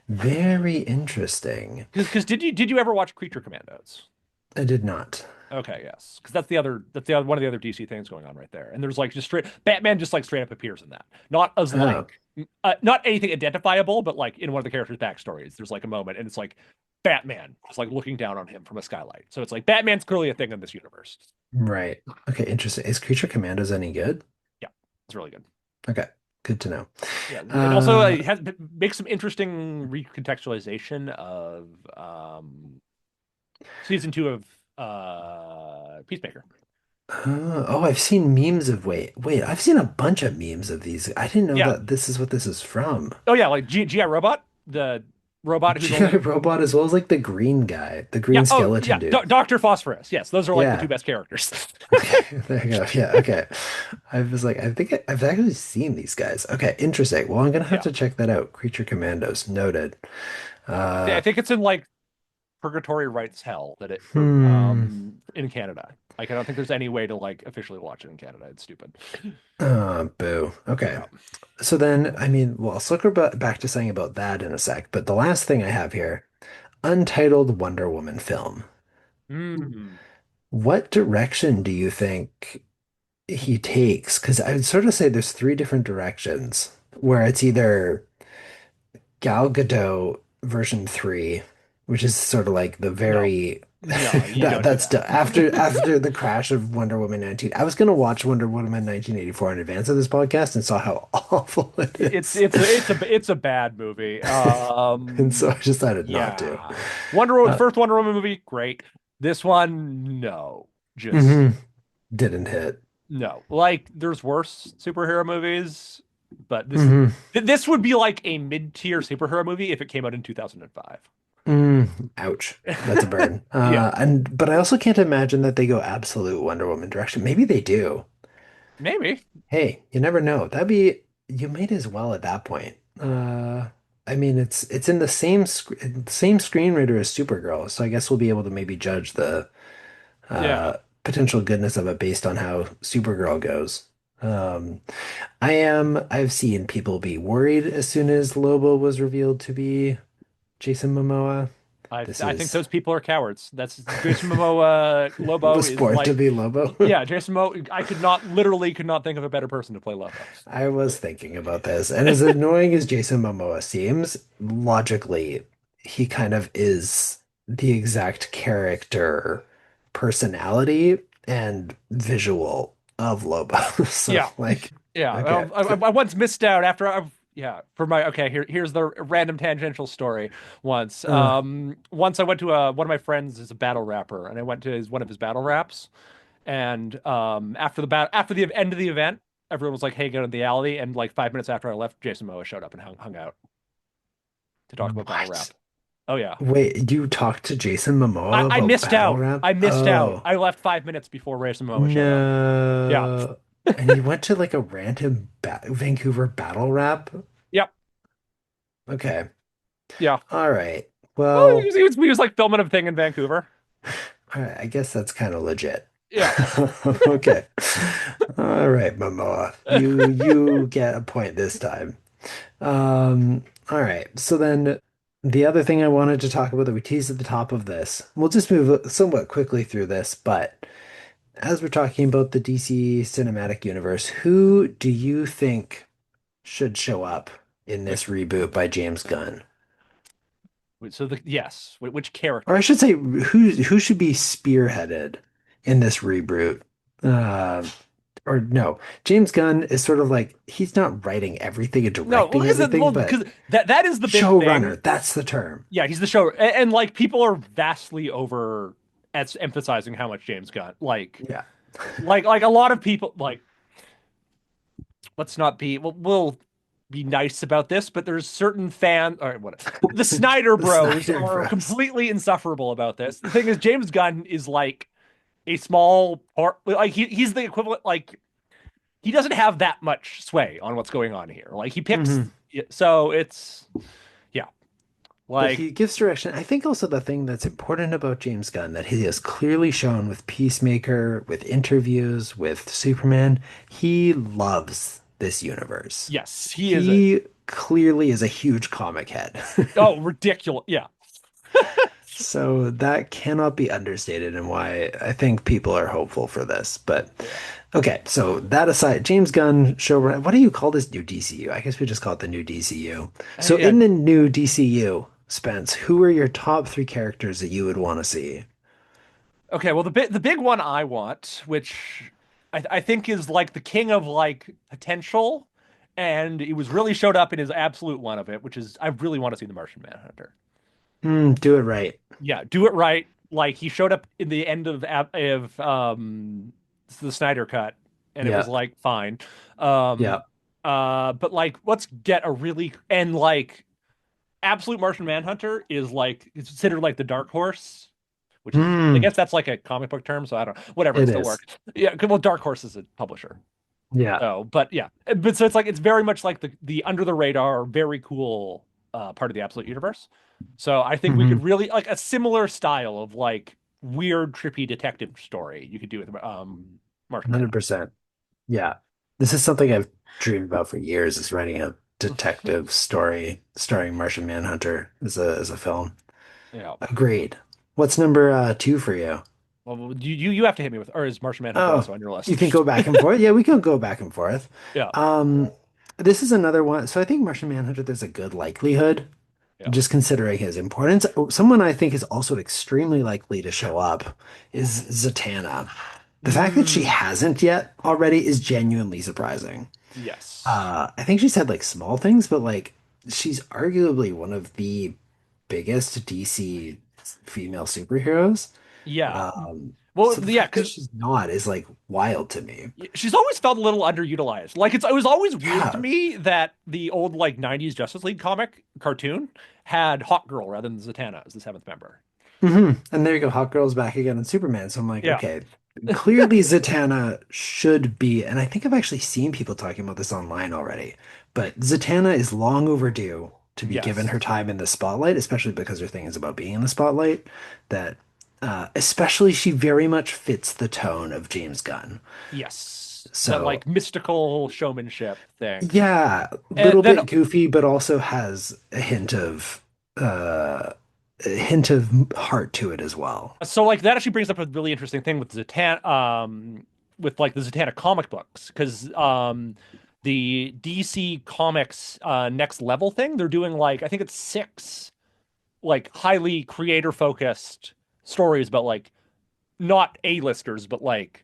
very interesting. Because did you ever watch Creature Commandos? I did not. Okay, yes, because that's one of the other DC things going on right there. And there's like just straight Batman just like straight up appears in that, not as Oh, like not anything identifiable, but like in one of the characters' backstories, there's like a moment, and it's like Batman just like looking down on him from a skylight. So it's like Batman's clearly a thing in this universe. right. Okay, interesting. Is Creature Commandos any good? Yeah, it's really good. Okay, good to know. Yeah, and also Uh, it has makes some interesting recontextualization of season two of Peacemaker. I've seen memes of wait, I've seen a bunch of memes of these. I didn't know Yeah. that this is what this is from. Oh yeah, like GI Robot, the robot who's GI only Robot as well as like the green guy, the yeah. green Oh skeleton yeah, dude. Doctor Phosphorus. Yes, those are like the two Yeah. best characters. Okay, there you go. Yeah, okay. I was like, I think I've actually seen these guys. Okay, interesting. Well, I'm gonna have Yeah, to check that out. Creature Commandos, noted. I Uh, think it's in like Purgatory Rights Hell that it for hmm. in Canada. Like I don't think there's any way to like officially watch it in Canada. It's stupid. Boo. Okay. Yeah. So then, I mean, well, I'll circle back to saying about that in a sec, but the last thing I have here, Untitled Wonder Woman film. Mm. What direction do you think he takes? Because I would sort of say there's three different directions where it's either Gal Gadot version three, which is sort of like the No, very no, you that don't do that's that. after the crash of Wonder Woman 19. I was gonna watch Wonder Woman 1984 in advance of this podcast and saw how awful it It's is. it's a bad movie. And so I decided not to. Yeah. Wonder Woman, the Uh, first Wonder Woman movie, great. This one, no. Just mhm, didn't hit. no. Like there's worse superhero movies, but Hmm. this would be like a mid-tier superhero movie if it came out in 2005. Ouch. That's a burn. Yeah, And but I also can't imagine that they go absolute Wonder Woman direction. Maybe they do. maybe. Hey, you never know. That'd be you might as well at that point. I mean it's in the same screenwriter as Supergirl, so I guess we'll be able to maybe judge the Yeah. potential goodness of it based on how Supergirl goes. Um, I've seen people be worried as soon as Lobo was revealed to be Jason Momoa. This I think is those people are cowards. That's Jason Momoa Lobo was is born to like be Lobo. yeah, Jason Momoa I could not think of a better person to play Lobo. I was thinking about this, and as annoying as Jason Momoa seems, logically, he kind of is the exact character, personality, and visual of Lobo. So, Yeah. like, Yeah, okay. I once missed out after I've yeah for my okay here's the random tangential story. Uh, Once I went to one of my friends is a battle rapper, and I went to one of his battle raps, and after the end of the event, everyone was like, "Hey, go to the alley," and like 5 minutes after I left, Jason Momoa showed up and hung out to talk about battle what? rap. Oh yeah, Wait, you talked to Jason Momoa I about missed battle out. rap? I missed out. Oh, I left 5 minutes before Jason Momoa showed up. Yeah, no. And he went to like a random Vancouver battle rap? yep. Okay. Yeah. All right. Well, Well, he was like filming a thing in Vancouver. all right. I guess that's kind of legit. Yeah. Okay. All right, Momoa. You get a point this time. All right. So then the other thing I wanted to talk about that we teased at the top of this, we'll just move somewhat quickly through this, but as we're talking about the DC cinematic universe, who do you think should show up in Wait, this reboot by James Gunn? so the yes, which Or I character? should say, who should be spearheaded in this reboot? Uh, or no, James Gunn is sort of like he's not writing everything and No, directing everything, but because that is the big thing. showrunner, that's the term. Yeah, he's the show, and like people are vastly over at emphasizing how much James Gunn Yeah. like a lot of people like let's not be we'll be nice about this, but there's certain fan or what the Snyder The Bros Snyder are Bros. completely insufferable about this. The thing is, James Gunn is like a small part, like he's the equivalent, like he doesn't have that much sway on what's going on here. Like he picks, Hmm. so it's yeah, But like he gives direction. I think also the thing that's important about James Gunn that he has clearly shown with Peacemaker, with interviews, with Superman, he loves this universe. yes, he is a He clearly is a huge comic head. oh ridiculous, yeah, So that cannot be understated and why I think people are hopeful for this. But yeah. okay, so that aside, James Gunn showrunner, what do you call this new DCU? I guess we just call it the new DCU. So Yeah. in the new DCU, Spence, who are your top three characters that you would want to see? Okay, well the big one I want, which I think is like the king of like potential, and it was really showed up in his absolute one of it, which is I really want to see the Martian Manhunter. Do it right. Yeah, do it right. Like he showed up in the end of the Snyder cut, and it was Yeah, like fine. Um, yeah. but like let's get a really and like absolute Martian Manhunter is like it's considered like the dark horse, which is I Hmm, guess that's like a comic book term, so I don't whatever, it it still is. works. Yeah, well, Dark Horse is a publisher. Yeah. So, but yeah, but so it's like it's very much like the under the radar, very cool part of the Absolute Universe. So I think we Hmm. could really like a similar style of like weird, trippy detective story you could do with Martian Manhunter. 100%. Yeah. This is something I've dreamed about for years is writing a detective story starring Martian Manhunter as a film. Yeah. Agreed. What's number two for you? Well, you have to hit me with, or is Martian Manhunter Oh, also on your you list? can go back and forth. Yeah, we can go back and forth. Yeah. Um, this is another one. So I think Martian Manhunter, there's a good likelihood, Yeah. just considering his importance. Oh, someone I think is also extremely likely to show up is Zatanna. The fact that she Mm, hasn't yet already is genuinely surprising. yes. I think she's had like small things, but like she's arguably one of the biggest DC female superheroes. Yeah. So Well, the yeah, fact that because she's not is like wild to me. she's always felt a little underutilized. Like it was always weird to Yeah. me that the old like '90s Justice League comic cartoon had Hawk Girl rather than Zatanna as the seventh member. And there you go, Hot Girl's back again in Superman. So I'm like, Yeah. okay, clearly Zatanna should be, and I think I've actually seen people talking about this online already, but Zatanna is long overdue to be given her Yes. time in the spotlight, especially because her thing is about being in the spotlight. That especially she very much fits the tone of James Gunn. Yes. That So like mystical showmanship thing. yeah, a And little then bit goofy, but also has uh, a hint of heart to it as well. so like that actually brings up a really interesting thing with Zatanna with like the Zatanna comic books because the DC Comics next level thing they're doing like I think it's six like highly creator focused stories about like not A-listers, but like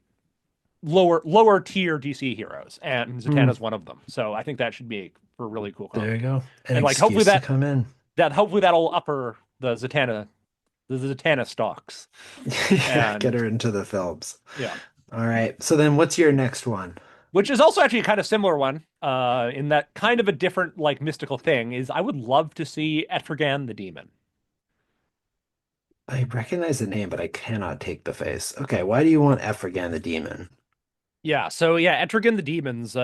lower tier DC heroes, and Hmm. Zatanna's one of them. So I think that should be a really cool There comic, you go. An and like hopefully excuse to come in. hopefully that'll upper the Zatanna stocks, Get and her into the films. yeah, All right. So then what's your next one? which is also actually a kind of similar one, in that kind of a different like mystical thing. Is I would love to see Etrigan the demon. I recognize the name, but I cannot take the face. Okay, why do you want Ephraim the demon? Yeah, so yeah, Etrigan the demon's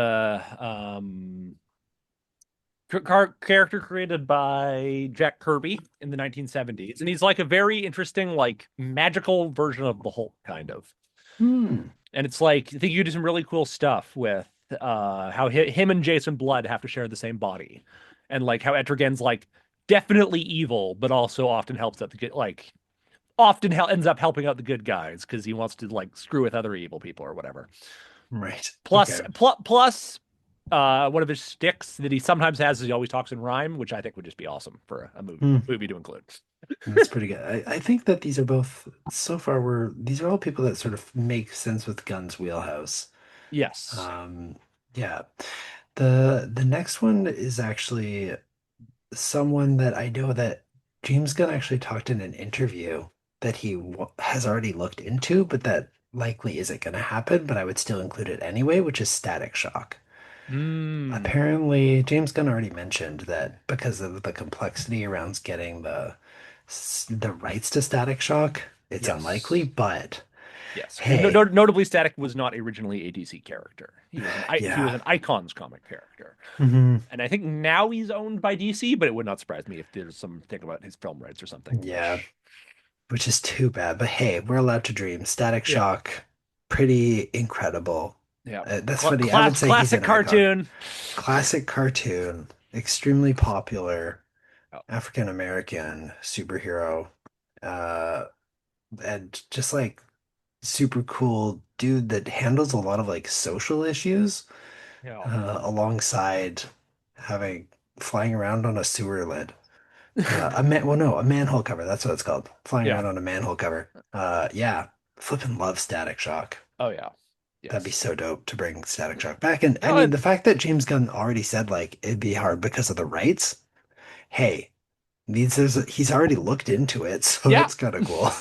Character created by Jack Kirby in the 1970s, and he's like a very interesting, like magical version of the Hulk, kind of. Hmm. And it's like I think you do some really cool stuff with how him and Jason Blood have to share the same body, and like how Etrigan's like definitely evil, but also often helps out the good, like often ends up helping out the good guys because he wants to like screw with other evil people or whatever. Right. Plus, Okay. plus, one of his sticks that he sometimes has is he always talks in rhyme, which I think would just be awesome for a Hmm. movie to include. That's pretty good. I think that these are both so far we're these are all people that sort of make sense with Gunn's wheelhouse. Yes. Um, yeah. The next one is actually someone that I know that James Gunn actually talked in an interview that he has already looked into, but that likely isn't going to happen, but I would still include it anyway, which is Static Shock. Mm, Apparently, James Gunn already mentioned that because of the complexity around getting the rights to Static Shock, it's unlikely, yes. but Yes. Because hey, notably, Static was not originally a DC character. He was yeah. an Icons comic character, Hmm. and I think now he's owned by DC. But it would not surprise me if there's something about his film rights or something. Yeah, Which, which is too bad. But hey, we're allowed to dream. Static yeah, Shock, pretty incredible. yeah, That's funny. I would say he's classic an icon. cartoon. Classic cartoon, extremely popular, Oh, African American superhero, uh, and just like super cool dude that handles a lot of like social issues, yeah, alongside having flying around on a sewer lid. Well, no, a manhole cover. That's what it's called. Flying yeah. around on a manhole cover. Yeah, flipping love Static Shock. Oh yeah, That'd be yes. so dope to bring Static Shock back. And I No, mean, the fact that James Gunn already said like it'd be hard because of the rights. Hey, he's already looked into it, so yeah. that's kind of cool.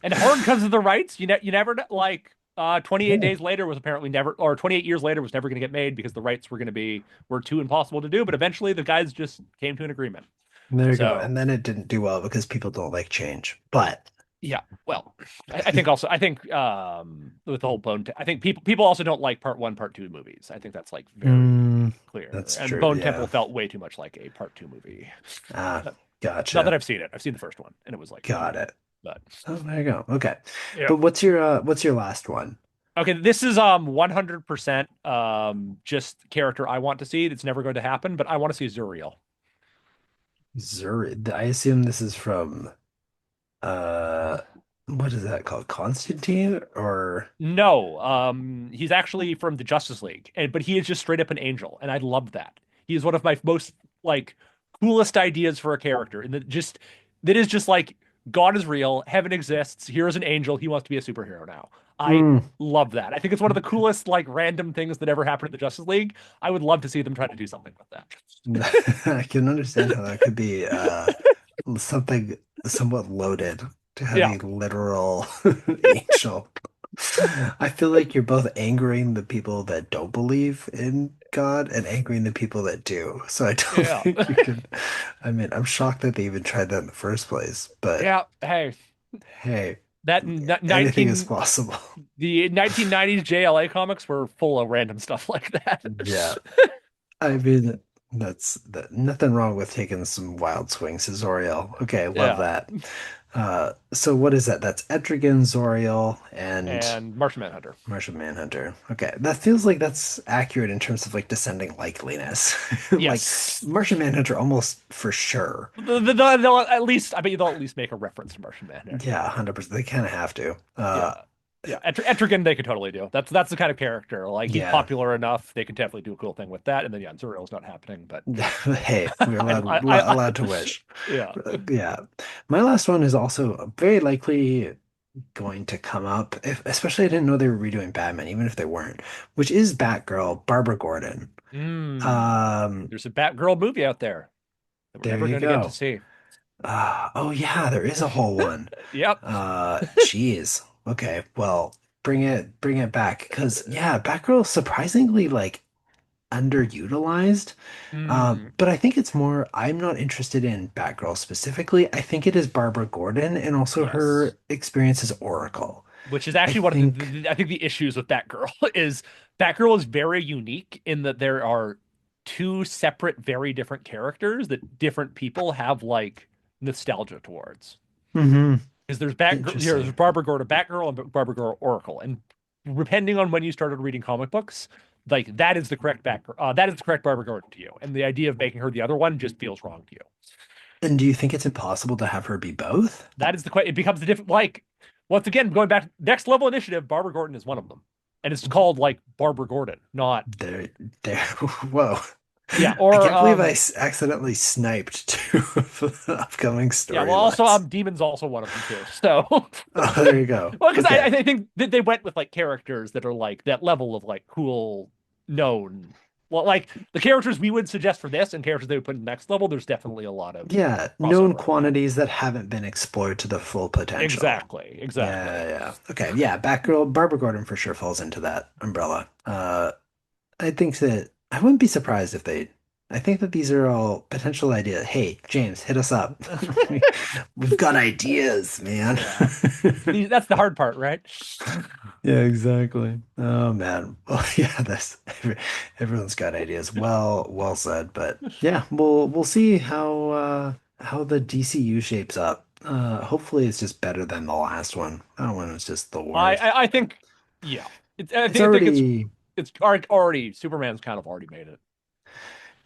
And hard because of the rights. You never like 28 Yeah, days later was apparently never, or 28 years later was never going to get made because the rights were too impossible to do. But eventually the guys just came to an agreement. there you go. So And then it didn't do well because people don't like change. But yeah, well, I think also I think with the whole I think people also don't like part one, part two movies. I think that's like mm, very clear. that's And true. Bone Temple Yeah. felt way too much like a part two movie. Ah, Not, not that gotcha. I've seen it. I've seen the first one, and it was like Got cool. it. But Oh, there you go. Okay. yeah. But what's your last one? Okay, this is 100% just character I want to see. It's never going to happen, but I want to see Zuriel. Zuri. I assume this is from uh what is that called? Constantine or No, he's actually from the Justice League, and but he is just straight up an angel, and I love that. He is one of my most like coolest ideas for a character, and that is just like God is real, heaven exists, here is an angel, he wants to be a superhero now. I Hmm. love that. I think it's one of the coolest like random things that ever happened in the Justice League. I would love to see them try to do something with I can understand how that could be something somewhat loaded to have that. a literal angel. I feel like you're both angering the people that don't believe in God and angering the people that do. So I don't Yeah, think you yeah. can. I mean, I'm shocked that they even tried that in the first place, but Yeah, hey, hey, that anything is 19 possible. the 1990s JLA comics were full of random stuff like that. Yeah. I mean, nothing wrong with taking some wild swings, Zoriel. Okay, love Yeah, that. So what is that? That's Etrigan, Zoriel, and and Martian Manhunter. Martian Manhunter. Okay, that feels like that's accurate in terms of like descending likeliness. Like Yes. Martian Manhunter almost for sure. They'll at least, I bet you they'll at least make a reference to Martian Manhunter. Yeah, 100%. They kind of have to. Yeah. Yeah, Etrigan they could totally do. That's the kind of character. Like he's Yeah. popular enough, they could definitely do a cool thing with that. And then yeah, Zuriel's not happening, but Hey, we're I allowed to wish. yeah. Yeah. My last one is also very likely going to come up, especially I didn't know they were redoing Batman, even if they weren't, which is Batgirl, Barbara Gordon. Um, There's a Batgirl movie out there that we're there never you going to get to go. see. Oh yeah, there is a whole one. Yep. Geez. Okay, well, bring it back, because yeah, Batgirl is surprisingly like underutilized. Hmm. But I think it's more, I'm not interested in Batgirl specifically. I think it is Barbara Gordon and also Yes. her experience as Oracle. Which is I actually one of think, I think the issues with Batgirl is Batgirl is very unique in that there are two separate, very different characters that different people have like nostalgia towards. Hmm. Because there's Interesting. Barbara Gordon Batgirl and Barbara Gordon Oracle, and depending on when you started reading comic books, like that is the correct that is the correct Barbara Gordon to you, and the idea of making her the other one just feels wrong to you. And do you think it's impossible to have her be both? That is the question. It becomes the different like once again going back next level initiative. Barbara Gordon is one of them, and it's called like Barbara Gordon, not There, there. Whoa. yeah I or can't believe accidentally sniped two of the upcoming yeah. Well, also storylines. Demon's also one of them too. So Oh, there you go. well, because Okay. I think that they went with like characters that are like that level of like cool, known. Well, like the characters we would suggest for this and characters they would put in the next level, there's definitely a lot of Yeah, known crossover. quantities that haven't been explored to the full potential. Exactly, Yeah, exactly. yeah. Okay, yeah, Batgirl, Barbara Gordon for sure falls into that umbrella. I think that I wouldn't be surprised if they. I think that these are all potential ideas. Hey, James, hit us up. We- We've got ideas, man. Yeah, that's the hard part, right? Yeah, exactly. Oh man. Well, yeah, everyone's got ideas. Well said. But yeah, we'll see how the DCU shapes up. Hopefully it's just better than the last one. That one was just the worst. I think yeah, It's I think already it's already Superman's kind of already made it.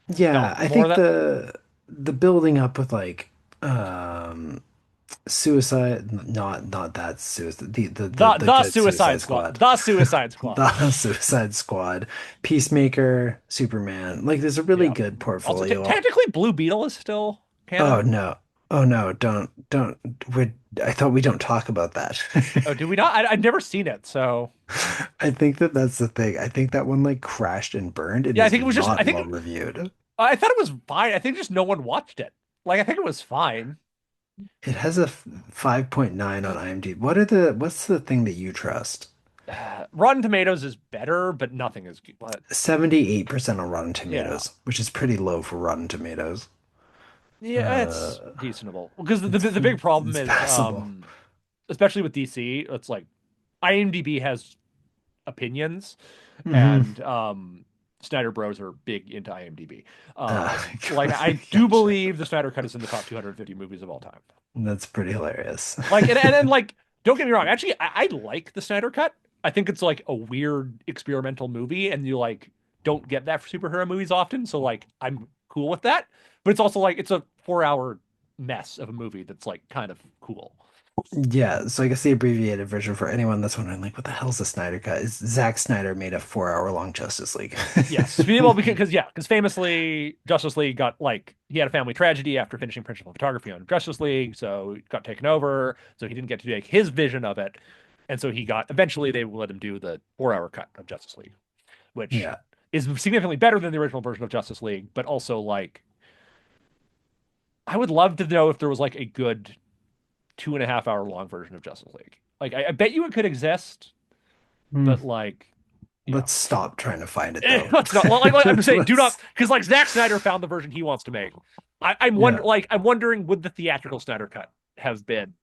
No, Yeah, I more of think that. the building up with like suicide not that suicide the The good Suicide Suicide Squad, Squad. the Suicide Squad. The Suicide Squad, Peacemaker, Superman. Like there's a really Yeah. good Also, portfolio. technically, Blue Beetle is still Oh canon. no. Oh no, don't we I thought we don't talk about that. Oh, do we not? I've never seen it, so I think that that's the thing. I think that one like crashed and burned and yeah. I is think it was just. not well reviewed. I thought it was fine. I think just no one watched it. Like I think it was fine. It has a 5.9 on IMDb. What's the thing that you trust? Rotten Tomatoes is better, but nothing is good. But 78% on Rotten yeah, Tomatoes, which is pretty low for Rotten Tomatoes. yeah, it's Uh, decentable. Because it's the big problem it's is, passable. especially with DC, it's like IMDb has opinions, Hmm. and Snyder Bros are big into IMDb. Uh, Like I do Gotcha. believe the Snyder Cut is in the top 250 movies of all time. That's pretty hilarious. Like and like don't get me wrong, actually I like the Snyder Cut. I think it's like a weird experimental movie, and you like don't get that for superhero movies often. So like I'm cool with that, but it's also like it's a 4 hour mess of a movie that's like kind of cool. Yeah, so I guess the abbreviated version for anyone that's wondering, like, what the hell's the Snyder Cut? Is Zack Snyder made a 4 hour long Justice League? Yes, well, because yeah, because famously Justice League got like he had a family tragedy after finishing principal photography on Justice League, so it got taken over, so he didn't get to make his vision of it, and so he got eventually they let him do the 4 hour cut of Justice League, which Yeah. is significantly better than the original version of Justice League, but also like I would love to know if there was like a good 2.5 hour long version of Justice League. Like I bet you it could exist, Hmm. but like yeah. Let's stop trying to find it though. Let's not like I'm saying, do not Let's because like Zack Snyder found the version he wants to make. Yeah. I'm wondering would the theatrical Snyder cut have been?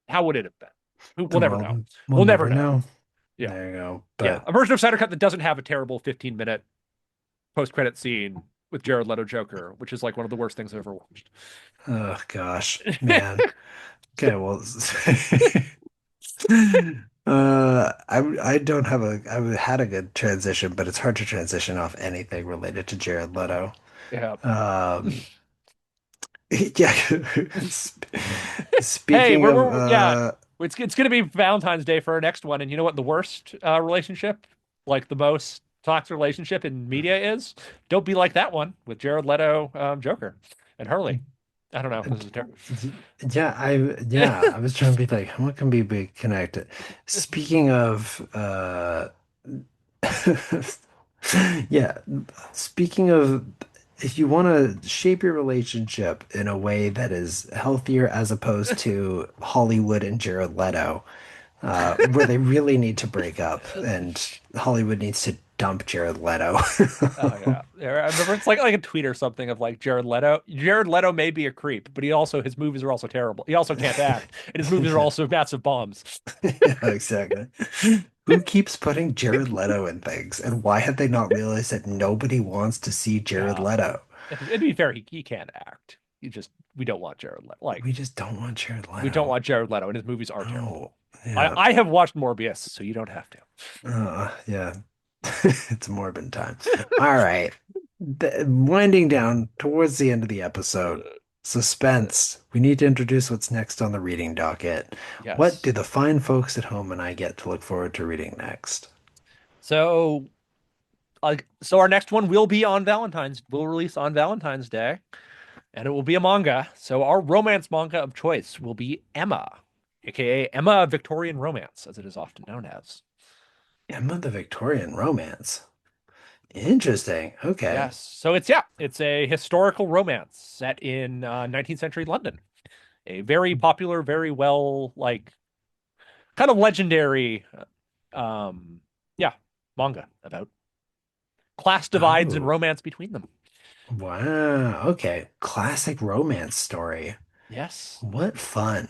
How would it have been? We'll never Well, know. we'll We'll never never know. know. Yeah, There you go. yeah. But A version of Snyder cut that doesn't have a terrible 15-minute post credit scene with Jared Leto Joker, which is like one of the worst things I've ever watched. oh gosh, man. Okay, well, I don't have I had a good transition, but it's hard to transition off anything related to Jared Leto. Yeah. Um, yeah. Hey, Speaking of yeah. It's gonna be Valentine's Day for our next one, and you know what the worst relationship, like the most toxic relationship in media is? Don't be like that one with Jared Leto, Joker, and Hurley. I don't know. This is terrible. I was trying to be like, what can be big connected? Speaking of yeah, speaking of if you want to shape your relationship in a way that is healthier as opposed to Hollywood and Jared Leto, where they really need to break up and Hollywood needs to dump Jared Leto. Oh yeah. Yeah, I remember it's like a tweet or something of like Jared Leto. Jared Leto may be a creep, but his movies are also terrible. He also can't act, and his movies are Yeah, also massive bombs. yeah, exactly. Who keeps putting Jared Leto in things? And why have they not realized that nobody wants to see Jared Yeah. Leto? To be fair, he can't act. We don't want Jared Leto. We just don't want Jared We don't Leto. want Jared Leto, and his movies are No. terrible. I Yeah. I have watched Morbius, so you don't have to. Yeah. It's Morbin time. All right. Winding down towards the end of the episode. Suspense. We need to introduce what's next on the reading docket. What do Yes. the fine folks at home and I get to look forward to reading next? So, so our next one will be on Valentine's. We'll release on Valentine's Day, and it will be a manga. So our romance manga of choice will be Emma, aka Emma Victorian Romance, as it is often known as. Emma the Victorian Romance. Interesting. Okay. Yes. So it's a historical romance set in 19th century London. A very popular, very well kind of legendary, um, yeah, manga about class divides and Oh, romance between them. wow. Okay. Classic romance story. Yes. What fun.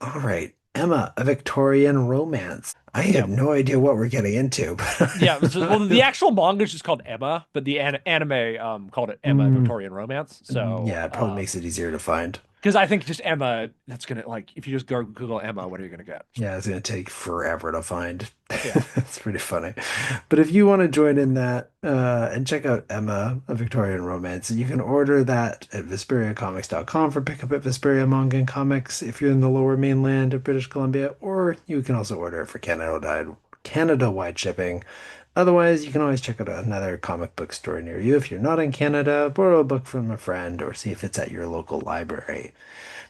All right. Emma, a Victorian romance. I Yeah. have no idea what we're getting into. Yeah. Well, the actual manga is just called Emma, but the anime called it Emma Mm, Victorian Romance. So, yeah, it probably makes it easier to find. because I think just Emma, that's gonna if you just go Google Emma, what are you gonna get? Yeah, it's going to take forever to find. Yeah. It's pretty funny. But if you want to join in that and check out Emma, a Victorian Romance, you can order that at VesperiaComics.com for pickup at Vesperia Manga and Comics if you're in the lower mainland of British Columbia, or you can also order it for Canada-wide shipping. Otherwise, you can always check out another comic book store near you if you're not in Canada, borrow a book from a friend, or see if it's at your local library.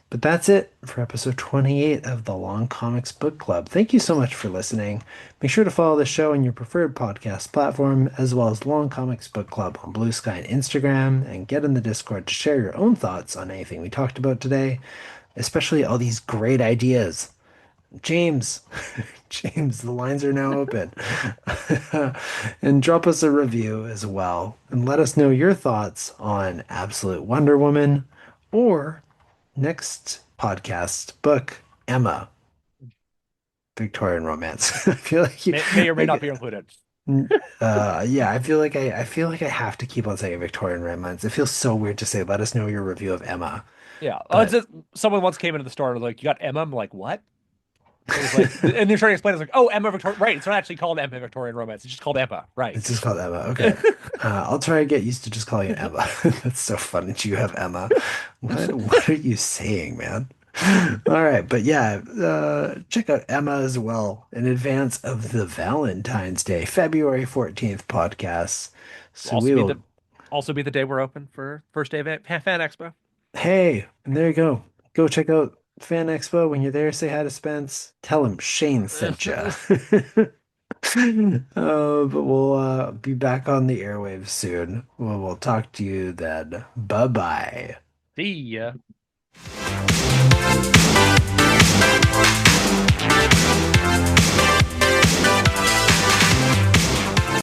But that's it for episode 28 of the Long Comics Book Club. Thank you so much for listening. Make sure to follow the show on your preferred podcast platform, as well as Long Comics Book Club on Blue Sky and Instagram, and get in the Discord to share your own thoughts on anything we talked about today, especially all these great ideas. James, James, the lines are now open. And drop us a review as well, and let us know your thoughts on Absolute Wonder Woman or next podcast book, Emma, Victorian Romance. I feel like May or may not be included. yeah, I feel like I have to keep on saying Victorian Romance. It feels so weird to say, let us know your review of Emma. Yeah. It's But just, someone once came into the store and was like, "You got Emma?" I'm like, "What?" It was like, and they're trying to explain. It's like, "Oh, Emma Victorian." Right. It's not actually called Emma Victorian Romance. It's just called Emma. Right. it's just called Emma. Okay. I'll try to get used to just calling it Emma. That's so funny. You have Emma. What are you saying, man? All right, but yeah, check out Emma as well in advance of the Valentine's Day, February 14th podcast. Will So we will, also be the day we're open for first day of Fan Expo. hey, and there you go. Go check out Fan Expo. When you're there, say hi to Spence. Tell him Shane sent you. But we'll be back on the airwaves soon. We'll talk to you then. Bye bye. See ya.